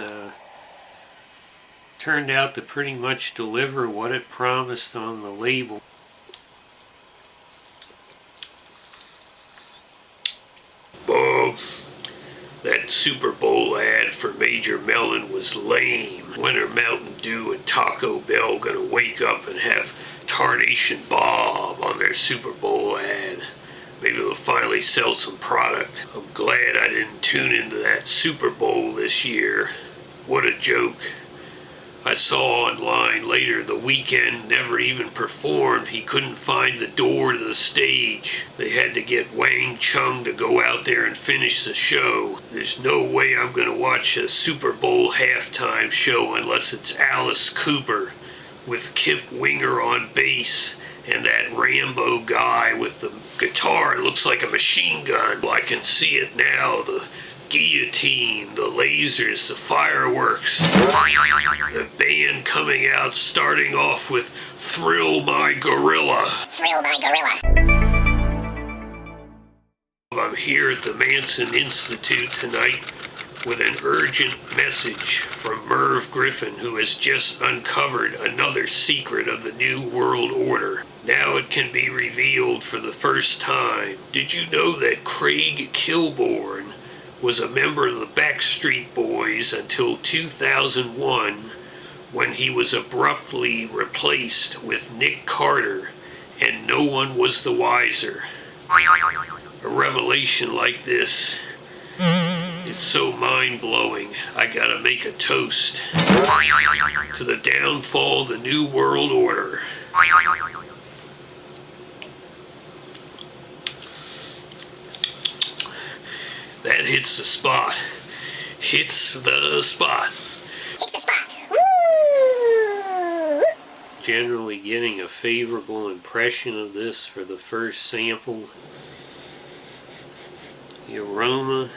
turned out to pretty much deliver what it promised on the label. Bob, that Super Bowl ad for Major Melon was lame. When are Mountain Dew and Taco Bell gonna wake up and have Tarnation Bob on their Super Bowl ad? Maybe they'll finally sell some product. I'm glad I didn't tune into that Super Bowl this year. What a joke. I saw online later the Weeknd never even performed. He couldn't find the door to the stage. They had to get Wang Chung to go out there and finish the show. There's no way I'm gonna watch a Super Bowl halftime show unless it's Alice Cooper with Kip Winger on bass and that Rambo guy with the guitar. It looks like a machine gun. I can see it now. The guillotine, the lasers, the fireworks, the band coming out starting off with Thrill My Gorilla. Thrill my gorilla. I'm here at the Manson Institute tonight with an urgent message from Merv Griffin, who has just uncovered another secret of the New World Order. Now it can be revealed for the first time. Did you know that Craig Kilborn was a member of the Backstreet Boys until 2001, when he was abruptly replaced with Nick Carter, and no one was the wiser? A revelation like this is so mind-blowing, I gotta make a toast to the downfall of the New World Order. That hits the spot. Hits the spot. Hits the spot. Woo! Generally getting a favorable impression of this for the first sample. The aroma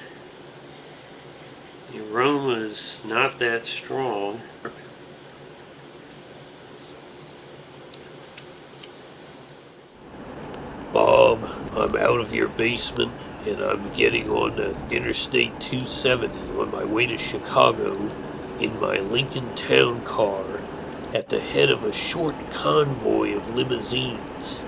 is not that strong. Bob, I'm out of your basement and I'm getting on Interstate 270 on my way to Chicago in my Lincoln Town car at the head of a short convoy of limousines.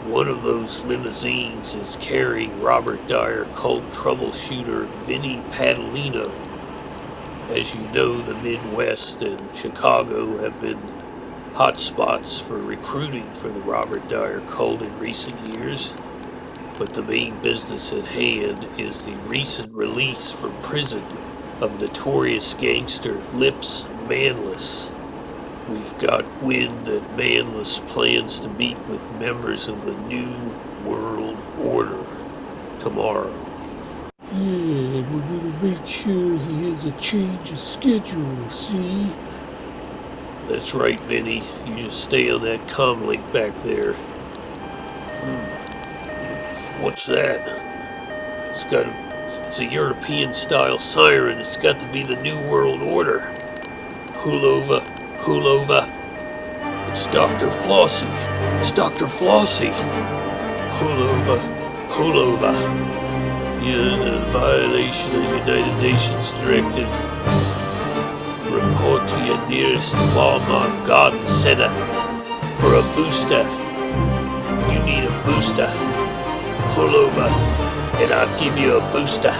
One of those limousines is carrying Robert Dyer cult troubleshooter Vinny Padalino. As you know, the Midwest and Chicago have been hotspots for recruiting for the Robert Dyer cult in recent years. But the main business at hand is the recent release from prison of notorious gangster Lips Manless. We've got wind that Manless plans to meet with members of the New World Order tomorrow. Yeah, we're gonna make sure he has a change of schedule, see? That's right, Vinny. You just stay on that comlink back there. What's that? It's a European-style siren. It's got to be the New World Order. Pull over. It's Dr. Flossie. Pull over. You're in a violation of United Nations Directive. Report to your nearest Walmart Garden Center for a booster. You need a booster. Pull over, and I'll give you a booster.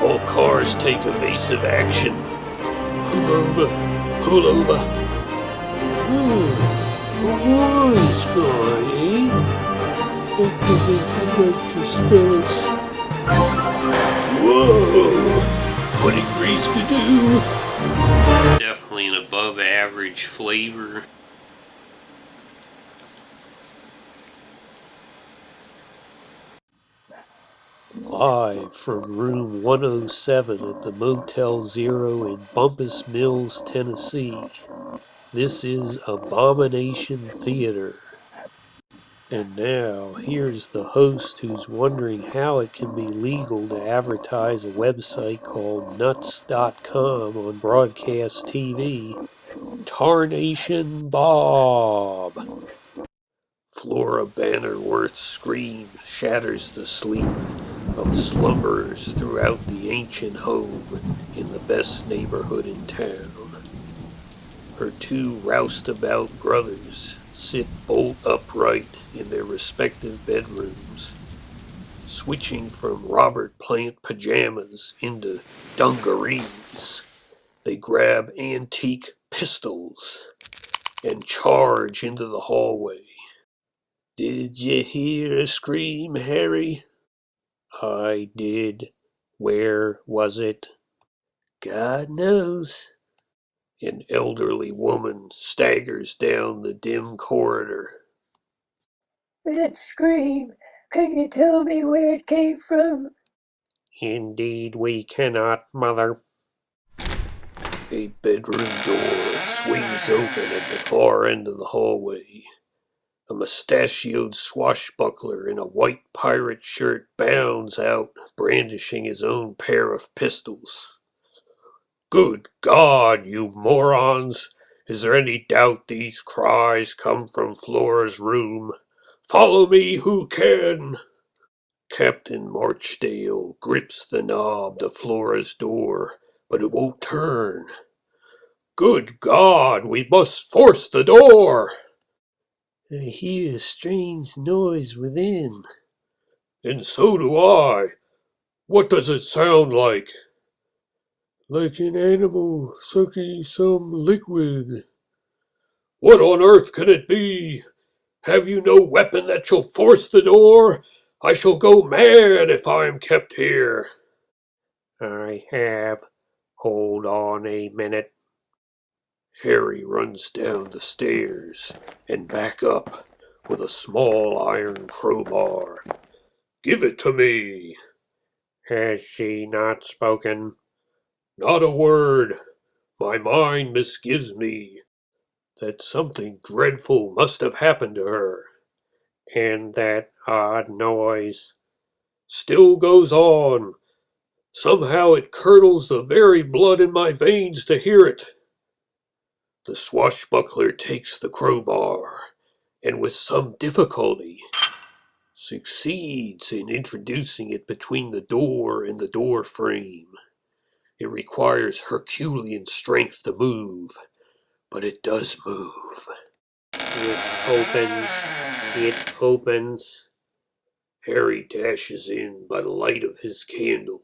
All cars take evasive action. Pull over. A wise guy, eh? Activate the nitrous, fellas. Whoa! 23 skidoo! Definitely an above average flavor. Live from room 107 at the Motel Zero in Bumpus Mills, Tennessee. This is Abomination Theater. And now, here's the host who's wondering how it can be legal to advertise a website called nuts.com on broadcast TV, Tarnation Bob. Flora Bannerworth's scream shatters the sleep of slumberers throughout the ancient home in the best neighborhood in town. Her two roustabout brothers sit bolt upright in their respective bedrooms, switching from Robert Plant pajamas into dungarees. They grab antique pistols and charge into the hallway. Did you hear a scream, Harry? I did. Where was it? God knows. An elderly woman staggers down the dim corridor. That scream, can you tell me where it came from? Indeed we cannot, Mother. A bedroom door swings open at the far end of the hallway. A mustachioed swashbuckler in a white pirate shirt bounds out, brandishing his own pair of pistols. Good God, you morons! Is there any doubt these cries come from Flora's room? Follow me who can! Captain Marchdale grips the knob to Flora's door, but it won't turn. Good God, we must force the door! I hear a strange noise within. And so do I. What does it sound like? Like an animal sucking some liquid. What on earth can it be? Have you no weapon that shall force the door? I shall go mad if I am kept here. I have. Hold on a minute. Harry runs down the stairs and back up with a small iron crowbar. Give it to me. Has she not spoken? Not a word. My mind misgives me that something dreadful must have happened to her. And that odd noise still goes on. Somehow it curdles the very blood in my veins to hear it. The swashbuckler takes the crowbar, and with some difficulty, succeeds in introducing it between the door and the door frame. It requires Herculean strength to move, but it does move. It opens. Harry dashes in by the light of his candle,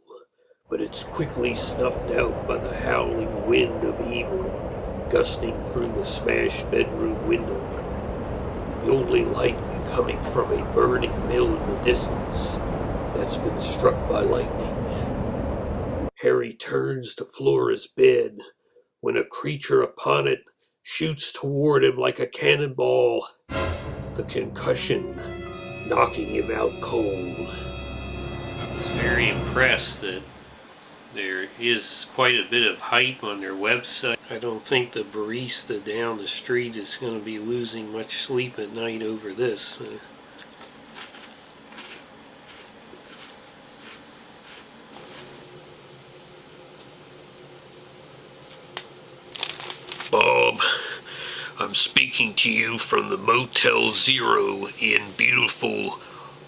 but it's quickly snuffed out by the howling wind of evil gusting through the smashed bedroom window. The only light coming from a burning mill in the distance that's been struck by lightning. Harry turns to floor his bed when a creature upon it shoots toward him like a cannonball, the concussion knocking him out cold. Very impressed that there is quite a bit of hype on their website. I don't think the barista down the street is going to be losing much sleep at night over this. Bob, I'm speaking to you from the Motel Zero in beautiful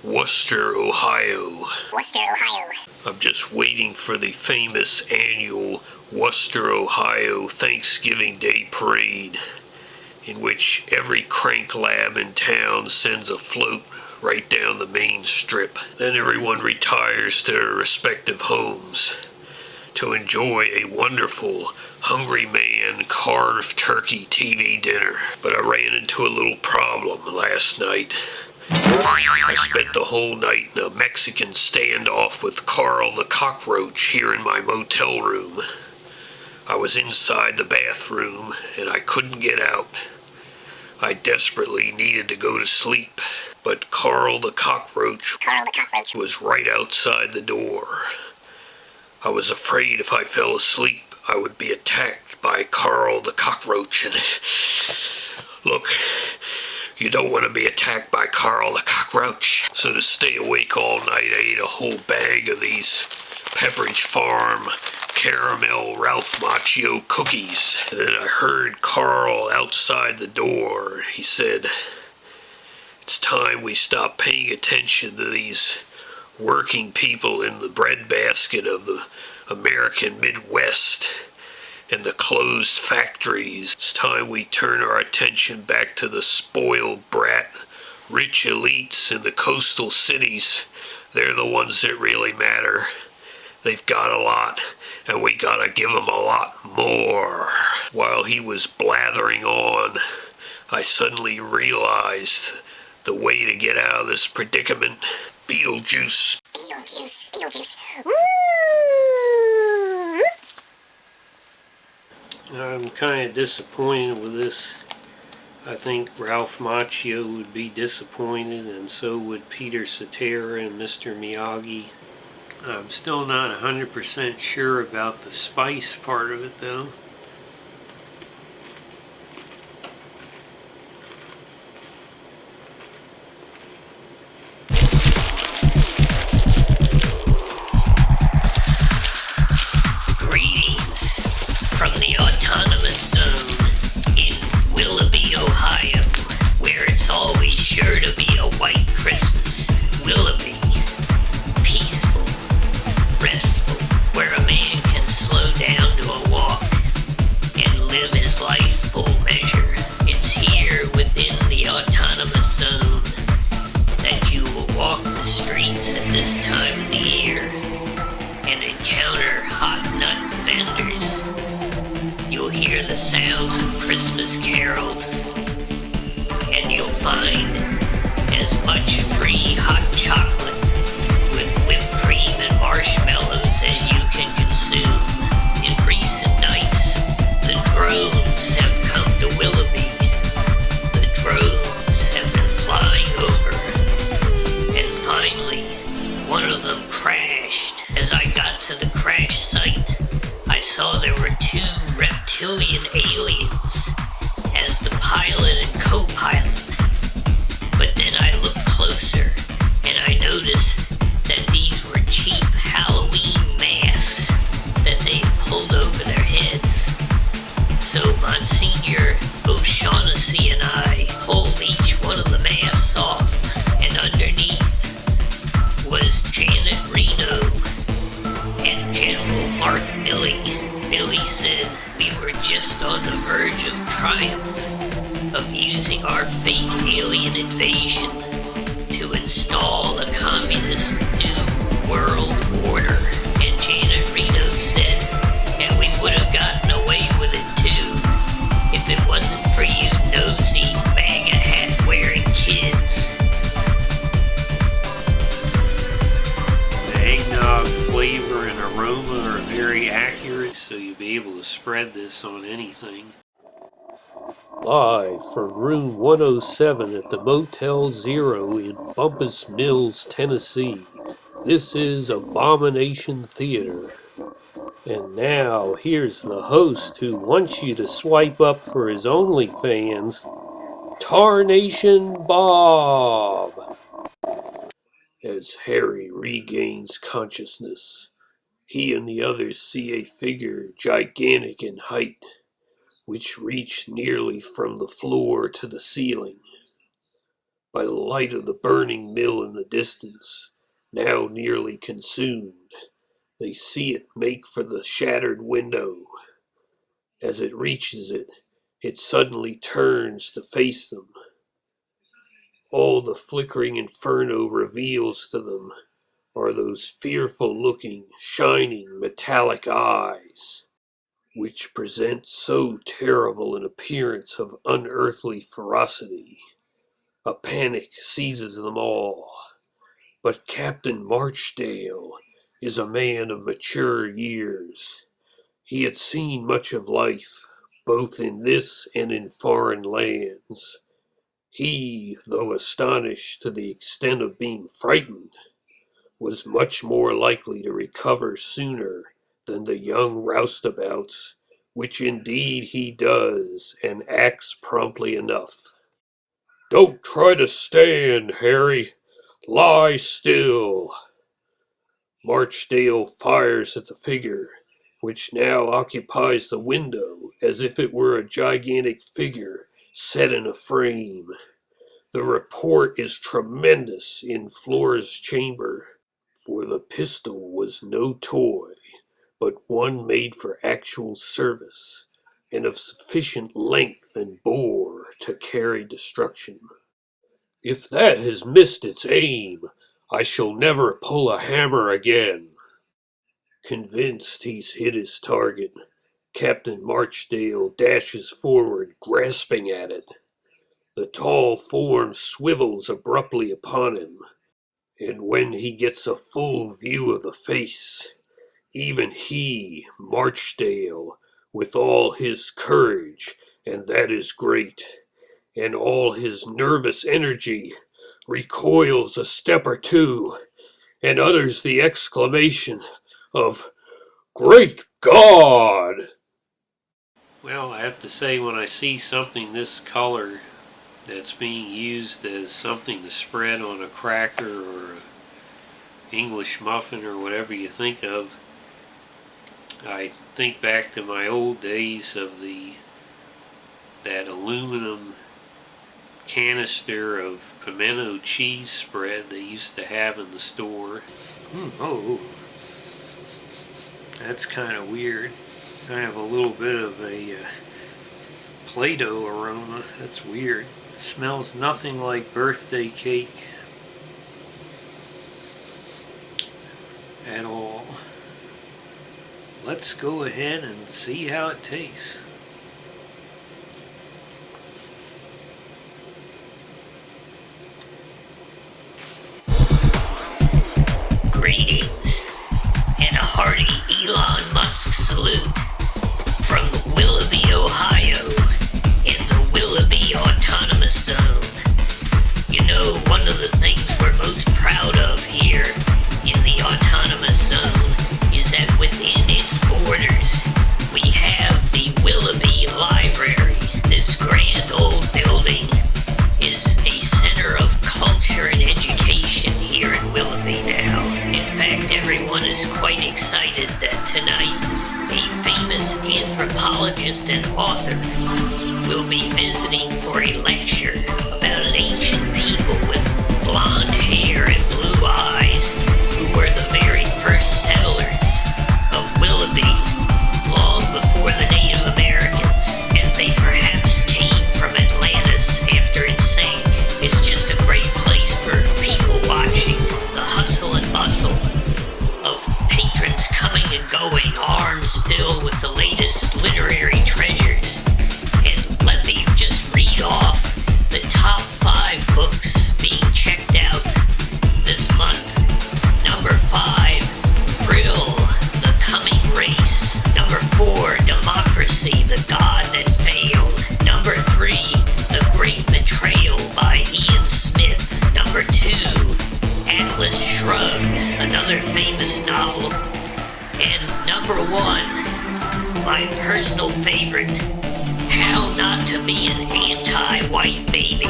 Worcester, Ohio. Worcester, Ohio. I'm just waiting for the famous annual Worcester, Ohio Thanksgiving Day Parade, in which every crank lab in town sends a float right down the main strip. Then everyone retires to their respective homes to enjoy a wonderful Hungry Man carved turkey TV dinner. But I ran into a little problem last night. I spent the whole night in a Mexican standoff with Carl the cockroach here in my motel room. I was inside the bathroom and I couldn't get out. I desperately needed to go to sleep, but Carl the cockroach was right outside the door. I was afraid if I fell asleep, I would be attacked by Carl the cockroach. And look, you don't want to be attacked by Carl the cockroach. So to stay awake all night, I ate a whole bag of these Pepperidge Farm caramel Ralph Macchio cookies. And then I heard Carl outside the door. He said, "It's time we stop paying attention to these working people in the breadbasket of the American Midwest and the closed factories. It's time we turn our attention back to the spoiled brat, rich elites in the coastal cities. They're the ones that really matter. They've got a lot, and we gotta give them a lot more." While he was blathering on, I suddenly realized the way to get out of this predicament. Beetlejuice. Beetlejuice, Beetlejuice. Woo! I'm kind of disappointed with this. I think Ralph Macchio would be disappointed, and so would Peter Cetera and Mr. Miyagi. I'm still not 100% sure about the spice part of it, though. Greetings from the autonomous zone in Willoughby, Ohio, where it's always sure to be a white Christmas. Willoughby, peaceful, restful, where a man can slow down to a walk and live his life full measure. It's here within the autonomous zone that you will walk the streets at this time of the year and encounter hot nut vendors. You'll hear the sounds of Christmas carols, and you'll find as much free hot chocolate with whipped cream and marshmallows as you can consume. In recent nights, the drones have come to Willoughby. The drones have been flying over, and finally, one of them crashed. As I got to the crash site, I saw there were two reptilian aliens as the pilot and co-pilot. But then I looked closer, and I noticed that these were cheap Halloween masks that they pulled over their heads. So Monsignor O'Shaughnessy and I pulled each one of the masks off, and underneath was Janet Reno and General Mark Milley. Milley said we were just on the verge of triumph, of using our fake alien invasion to install a communist new world order. And Janet aroma are very accurate, so you'll be able to spread this on anything. Live from room 107 at the Motel Zero in Bumpus Mills, Tennessee, this is Abomination Theater. And now, here's the host who wants you to swipe up for his OnlyFans, Tarnation Bob. As Harry regains consciousness, he and the others see a figure gigantic in height, which reached nearly from the floor to the ceiling. By the light of the burning mill in the distance, now nearly consumed, they see it make for the shattered window. As it reaches it, it suddenly turns to face them. All the flickering inferno reveals to them are those fearful-looking, shining, metallic eyes, which present so terrible an appearance of unearthly ferocity. A panic seizes them all. But Captain Marchdale is a man of mature years. He had seen much of life, both in this and in foreign lands. He, though astonished to the extent of being frightened, was much more likely to recover sooner than the young roustabouts, which indeed he does, and acts promptly enough. "Don't try to stand, Harry. Lie still." Marchdale fires at the figure, which now occupies the window as if it were a gigantic figure set in a frame. The report is tremendous in Flora's chamber, for the pistol was no toy, but one made for actual service, and of sufficient length and bore to carry destruction. "If that has missed its aim, I shall never pull a hammer again." Convinced he's hit his target, Captain Marchdale dashes forward, grasping at it. The tall form swivels abruptly upon him, and when he gets a full view of the face, even he, Marchdale, with all his courage, and that is great, and all his nervous energy, recoils a step or two, and utters the exclamation of, "Great God!" Well, I have to say, when I see something this color that's being used as something to spread on a cracker or an English muffin or whatever you think of, I think back to my old days of that aluminum canister of pimento cheese spread they used to have in the store. Oh, that's kind of weird. I have a little bit of a Play-Doh aroma. That's weird. Smells nothing like birthday cake at all. Let's go ahead and see how it tastes. Greetings and a hearty Elon Musk salute from Willoughby, Ohio, in the Willoughby Autonomous Zone. You know, one of the things we're most proud of here in the Autonomous Zone is that within its borders we have the Willoughby Library. This grand old building is a center of culture and education here in Willoughby now. In fact, everyone is quite excited that tonight a famous anthropologist and author will be visiting for a lecture about an ancient people with blonde hair and blue eyes who were the very first settlers of Willoughby long before the Native Americans, and they perhaps came from Atlantis after it sank. It's just a great place for people watching the hustle and bustle of patrons coming and going, arms filled with the latest literary treasures. And let me just read off the top Slug, another famous novel. And number 1, my personal favorite, How Not to Be an Anti-White Baby.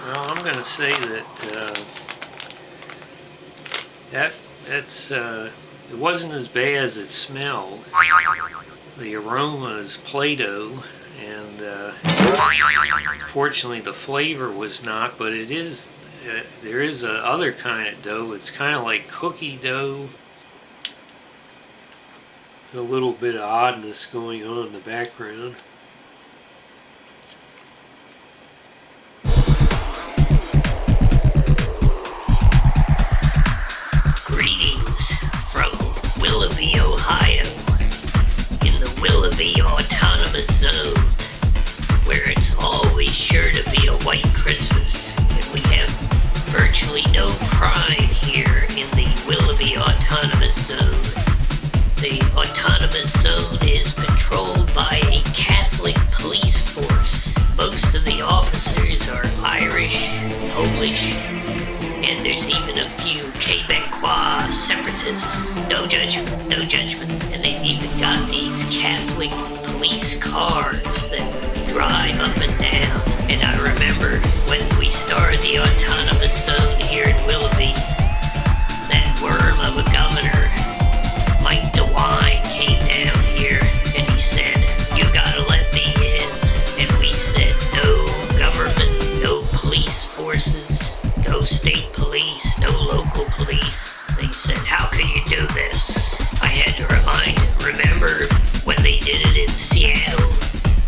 Well, I'm going to say that it wasn't as bad as it smelled. The aroma is Play-Doh, and fortunately the flavor was not, but it is. There is a other kind of dough. It's kind of like cookie dough. A little bit of oddness going on in the background. Greetings from Willoughby, Ohio, in the Willoughby Autonomous Zone, where it's always sure to be a white Christmas, and we have virtually no crime here in the Willoughby Autonomous Zone. The Autonomous Zone is patrolled by a Catholic police force. Most of the officers are Irish, Polish, and there's even a few Quebecois separatists. No judgment, no judgment. And they've even got these Catholic police cars that drive up and down. And I remember when we started the Autonomous Zone here in Willoughby, that worm of a governor, Mike DeWine, came down here and he said, "You gotta let me in." And we said, "No government, no police forces, no state police, no local police." They said, "How can you do this?" I had to remember when they did it in Seattle,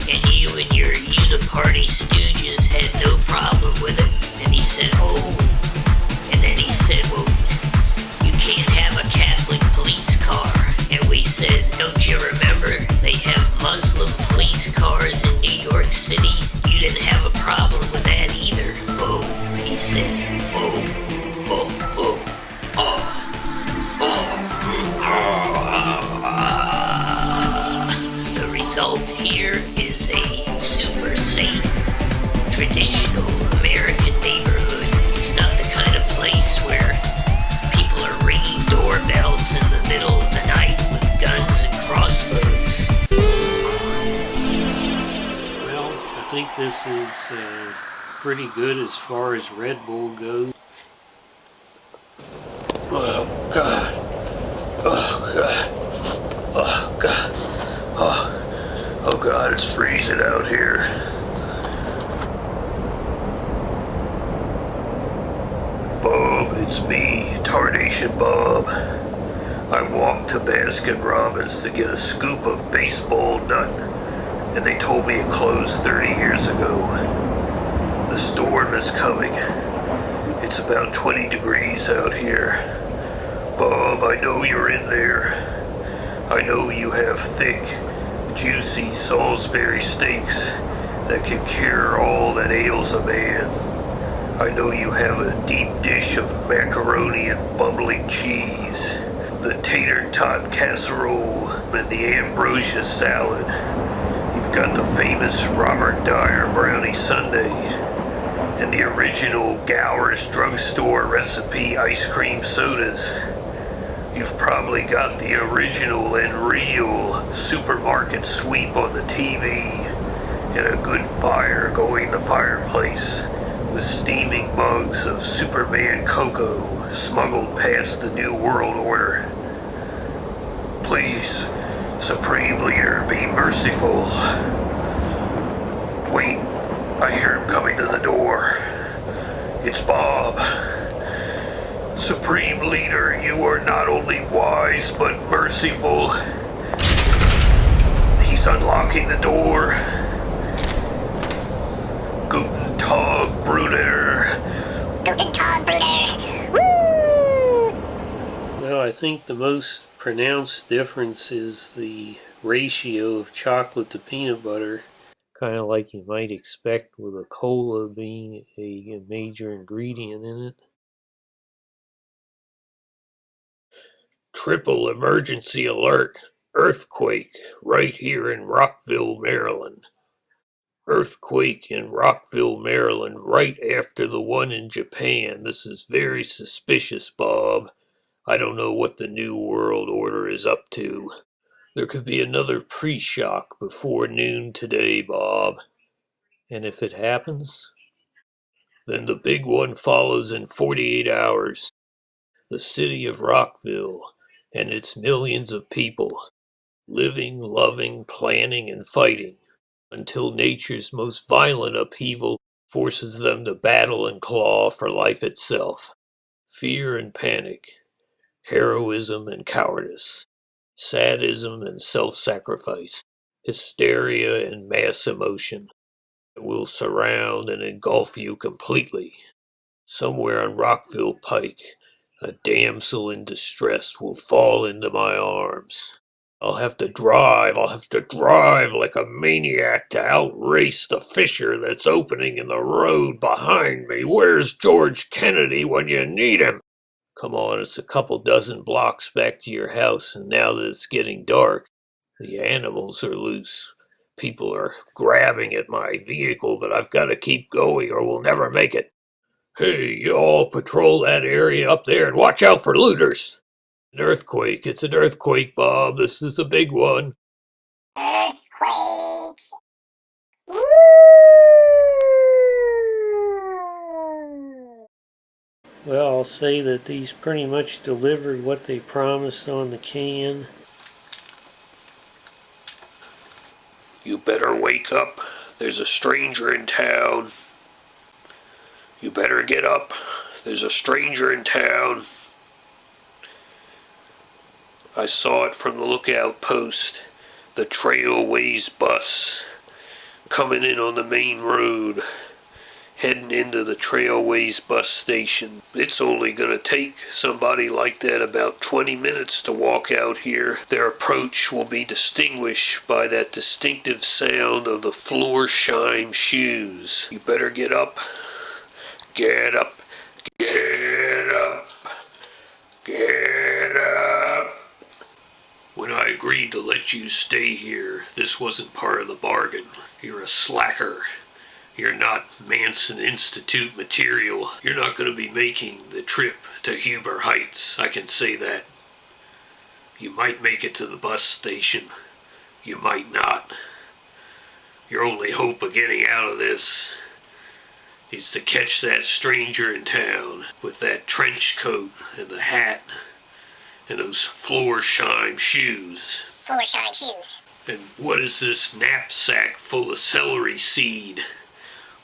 and you and your uniparty stooges had no problem with it. And he said, "Oh," and then he said, "Well, you can't have a Catholic police car." And we said, "Don't you remember they have Muslim police cars in New York City? You didn't have a problem with that either." "Oh," he said, "oh, oh, oh, oh, oh, The result here is a super safe, traditional American neighborhood. It's not the kind of place where people are ringing doorbells in the middle of the night with guns and crossbows." Well, I think this is pretty good as far as Red Bull goes. Oh, God. Oh, God. Oh, God. Oh, God, it's freezing out here. Bob, it's me, Tarnation Bob. I walked to Baskin Robbins to get a scoop of baseball nut, and they told me it closed 30 years ago. The storm is coming. It's about 20 degrees out here. Bob, I know you're in there. I know you have thick, juicy Salisbury steaks that can cure all that ails a man. I know you have a deep dish of macaroni and bubbling cheese, the tater tot casserole, and the ambrosia salad. You've got the famous Robert Dyer brownie sundae, and the original Gower's drugstore recipe ice cream sodas. You've probably got the original and real supermarket sweep on the TV, and a good fire going in the fireplace with steaming mugs of Superman cocoa smuggled past the New World Order. Please, Supreme Leader, be merciful. Wait, I hear him coming to the door. It's Bob. Supreme Leader, you are not only wise, but merciful. He's unlocking the door. Guten Tag, Bruder. Guten Tag, Bruder. Well, I think the most pronounced difference is the ratio of chocolate to peanut butter. Kind of like you might expect with a cola being a major ingredient in it. Triple emergency alert. Earthquake right here in Rockville, Maryland. Earthquake in Rockville, Maryland, right after the one in Japan. This is very suspicious, Bob. I don't know what the New World Order is up to. There could be another pre-shock before noon today, Bob. And if it happens, then the big one follows in 48 hours. The city of Rockville and its millions of people, living, loving, planning, and fighting, until nature's most violent upheaval forces them to battle and claw for life itself. Fear and panic, heroism and cowardice, sadism and self-sacrifice, hysteria and mass emotion will surround and engulf you completely. Somewhere on Rockville Pike, a damsel in distress will fall into my arms. I'll have to drive like a maniac to outrace the fissure that's opening in the road behind me. Where's George Kennedy when you need him? Come on, it's a couple dozen blocks back to your house, and now that it's getting dark, the animals are loose. People are grabbing at my vehicle, but I've got to keep going or we'll never make it. Hey, you all patrol that area up there and watch out for looters. An earthquake. It's an earthquake, Bob. This is a big one. Earthquake. Woo! Well, I'll say that these pretty much delivered what they promised on the can. You better wake up. There's a stranger in town. You better get up. There's a stranger in town. I saw it from the lookout post. The Trailways bus coming in on the main road, heading into the Trailways bus station. It's only going to take somebody like that about 20 minutes to walk out here. Their approach will be distinguished by that distinctive sound of the Florsheim shoes. You better get up. Get up. Get up. Get up. When I agreed to let you stay here, this wasn't part of the bargain. You're a slacker. You're not Manson Institute material. You're not going to be making the trip to Huber Heights, I can say that. You might make it to the bus station. You might not. Your only hope of getting out of this is to catch that stranger in town with that trench coat and the hat and those Florsheim shoes. Florsheim shoes. And what is this knapsack full of celery seed?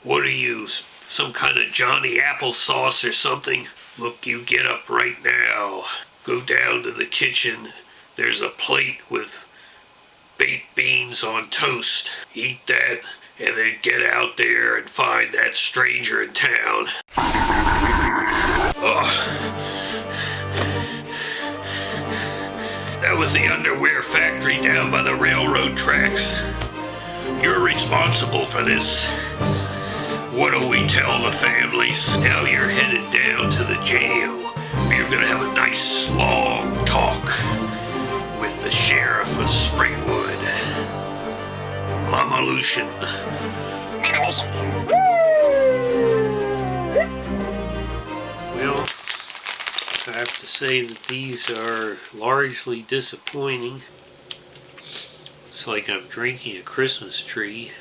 What are you, some kind of Johnny Applesauce or something? Look, you get up right now. Go down to the kitchen. There's a plate with baked beans on toast. Eat that, and then get out there and find that stranger in town. That was the underwear factory down by the railroad tracks. You're responsible for this. What'll we tell the families? Now you're headed down to the jail. You're gonna have a nice long talk with the sheriff of Springwood. Mama Lucian. Mama Lucian. Well, I have to say that these are largely disappointing. It's like I'm drinking a Christmas tree.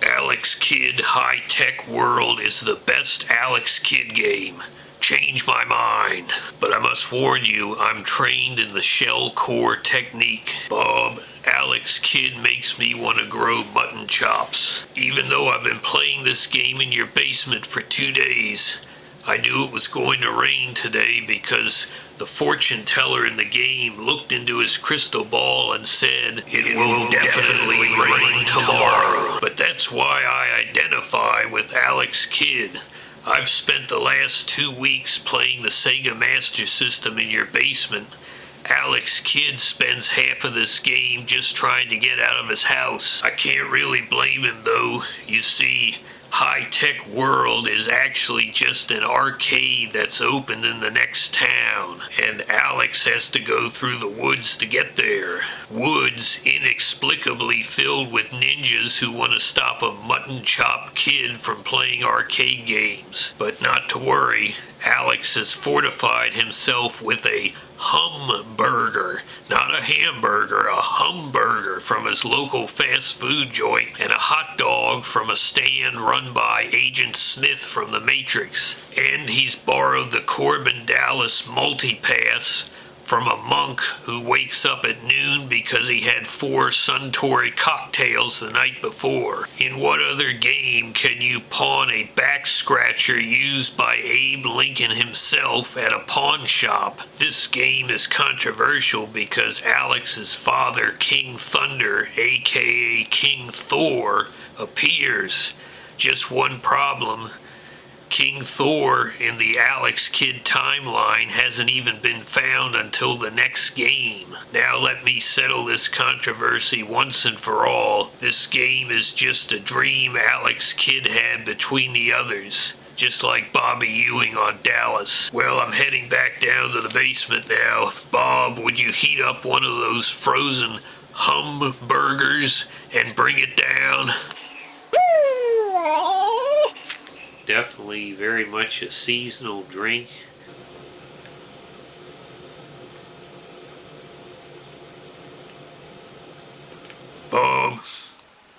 Alex Kidd High Tech World is the best Alex Kidd game. Change my mind. But I must warn you, I'm trained in the shell core technique. Bob, Alex Kidd makes me want to grow mutton chops. Even though I've been playing this game in your basement for 2 days, I knew it was going to rain today because the fortune teller in the game looked into his crystal ball and said, it will definitely rain tomorrow. But that's why I identify with Alex Kidd. I've spent the last 2 weeks playing the Sega Master System in your basement. Alex Kidd spends half of this game just trying to get out of his house. I can't really blame him though. You see, high-tech world is actually just an arcade that's opened in the next town, and Alex has to go through the woods to get there. Woods inexplicably filled with ninjas who want to stop a mutton chop kid from playing arcade games. But not to worry, Alex has fortified himself with a humburger, not a hamburger, a humburger from his local fast food joint, and a hot dog from a stand run by Agent Smith from The Matrix. And he's borrowed the Corbin Dallas multipass from a monk who wakes up at noon because he had 4 Suntory cocktails the night before. In what other game can you pawn a back scratcher used by Abe Lincoln himself at a pawn shop? This game is controversial because Alex's father, King Thunder, aka King Thor, appears. Just one problem. King Thor in the Alex Kidd timeline hasn't even been found until the next game. Now let me settle this controversy once and for all. This game is just a dream Alex Kidd had between the others, just like Bobby Ewing on Dallas. Well, I'm heading back down to the basement now. Bob, would you heat up one of those frozen humburgers and bring it down? Definitely very much a seasonal drink. Bob,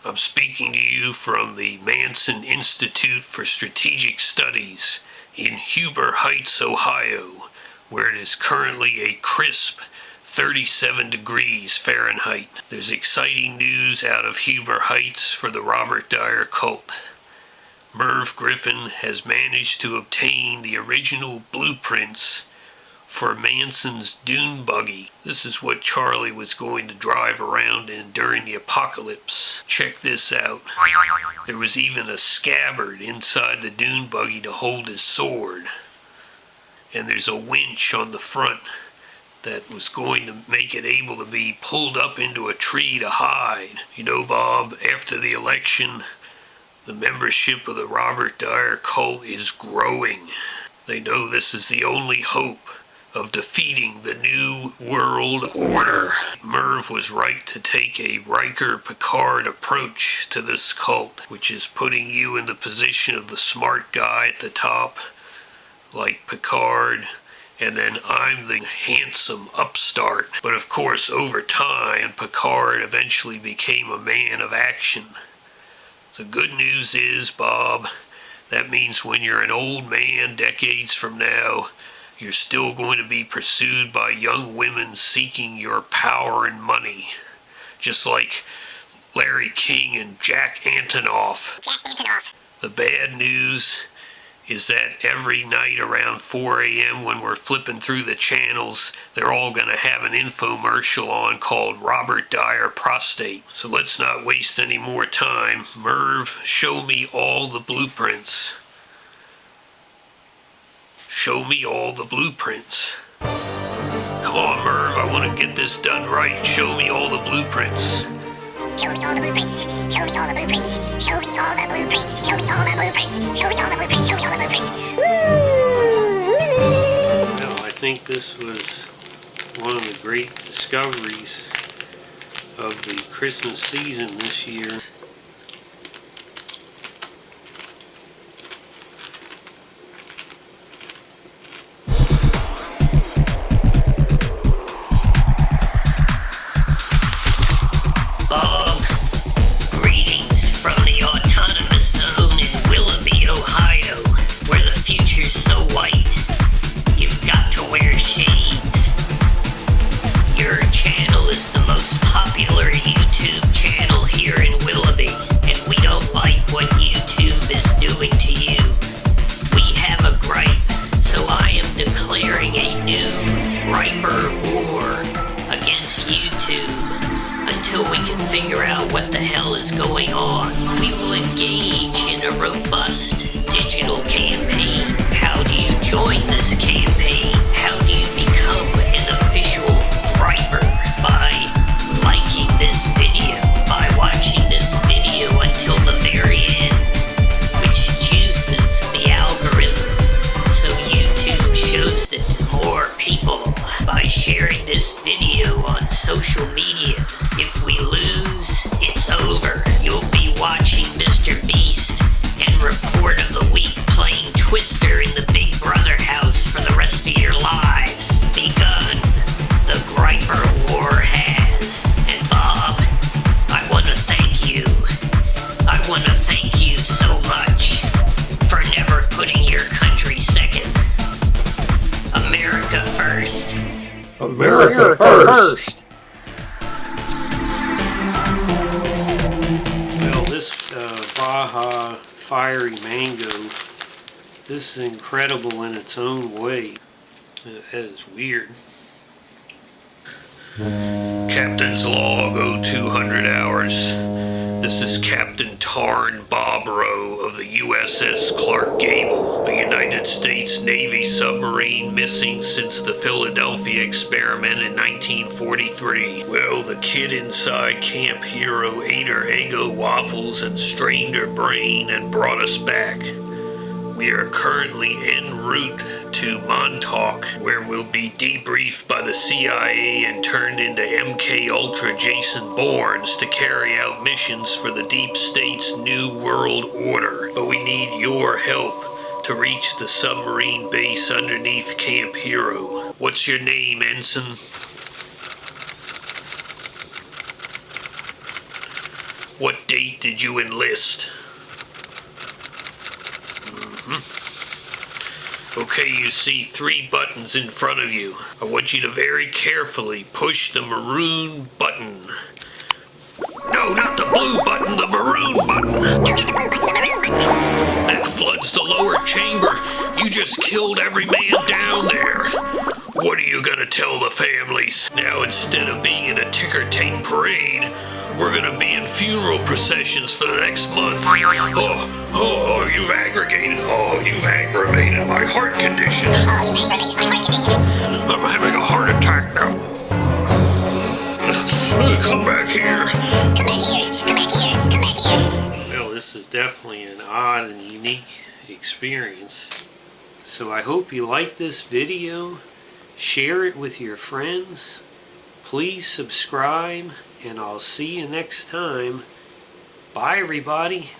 I'm speaking to you from the Manson Institute for Strategic Studies in Huber Heights, Ohio, where it is currently a crisp 37 degrees Fahrenheit. There's exciting news out of Huber Heights for the Robert Dyer cult. Merv Griffin has managed to obtain the original blueprints for Manson's dune buggy. This is what Charlie was going to drive around in during the apocalypse. Check this out. There was even a scabbard inside the dune buggy to hold his sword. And there's a winch on the front that was going to make it able to be pulled up into a tree to hide. You know, Bob, after the election, the membership of the Robert Dyer cult is growing. They know this is the only hope of defeating the new world order. Merv was right to take a Riker-Picard approach to this cult, which is putting you in the position of the smart guy at the top, like Picard, and then I'm the handsome upstart. But of course, over time, Picard eventually became a man of action. The good news is, Bob, that means when you're an old man decades from now, you're still going to be pursued by young women seeking your power and money. Just like Larry King and Jack Antonoff. The bad news is that every night around 4 a.m. when we're flipping through the channels, they're all going to have an infomercial on called Robert Dyer Prostate. So let's not waste any more time. Merv, show me all the blueprints. Show me all the blueprints. Come on, Merv, I want to get this done right. Show me all the blueprints. Show me all the blueprints. Show me all the blueprints. Show me all the blueprints. Show me all the blueprints. Show me all the blueprints. Show me all the blueprints. Well, I think this was one of the great discoveries of the Christmas season this year. Greetings from the autonomous zone in Willoughby, Ohio, where the future's so white, you've got to wear shades. Your channel is the most popular YouTube channel here in Willoughby, and we don't like what YouTube is doing to you. We have a gripe, so I am declaring a new griper war against YouTube. Until we can figure out what the hell is going on, we will engage in a robust digital campaign. How do you join this campaign? How do you become an official griper? By liking this video, by watching this video until the very end, which America first! Well, this Baja Fiery Mango, this is incredible in its own way. That is weird. Captain's log 0200 hours. This is Captain Tarn Bob Rowe of the USS Clark Gable, a United States Navy submarine missing since the Philadelphia experiment in 1943. Well, the kid inside Camp Hero ate her Eggo waffles and strained her brain and brought us back. We are currently en route to Montauk, where we'll be debriefed by the CIA and turned into MK Ultra Jason Bournes to carry out missions for the Deep State's New World Order. But we need your help to reach the submarine base underneath Camp Hero. What's your name, Ensign? What date did you enlist? Okay, you see 3 buttons in front of you. I want you to very carefully push the maroon button. No, not the blue button, the maroon button. That floods the lower chamber. You just killed every man down there. What are you gonna tell the families? Now, instead of being in a ticker tape parade, we're gonna be in funeral processions for the next month. You've aggravated my heart condition. I'm having a heart attack now. Come back here. Well, this is definitely an odd and unique experience. So I hope you like this video. Share it with your friends. Please subscribe, and I'll see you next time. Bye, everybody.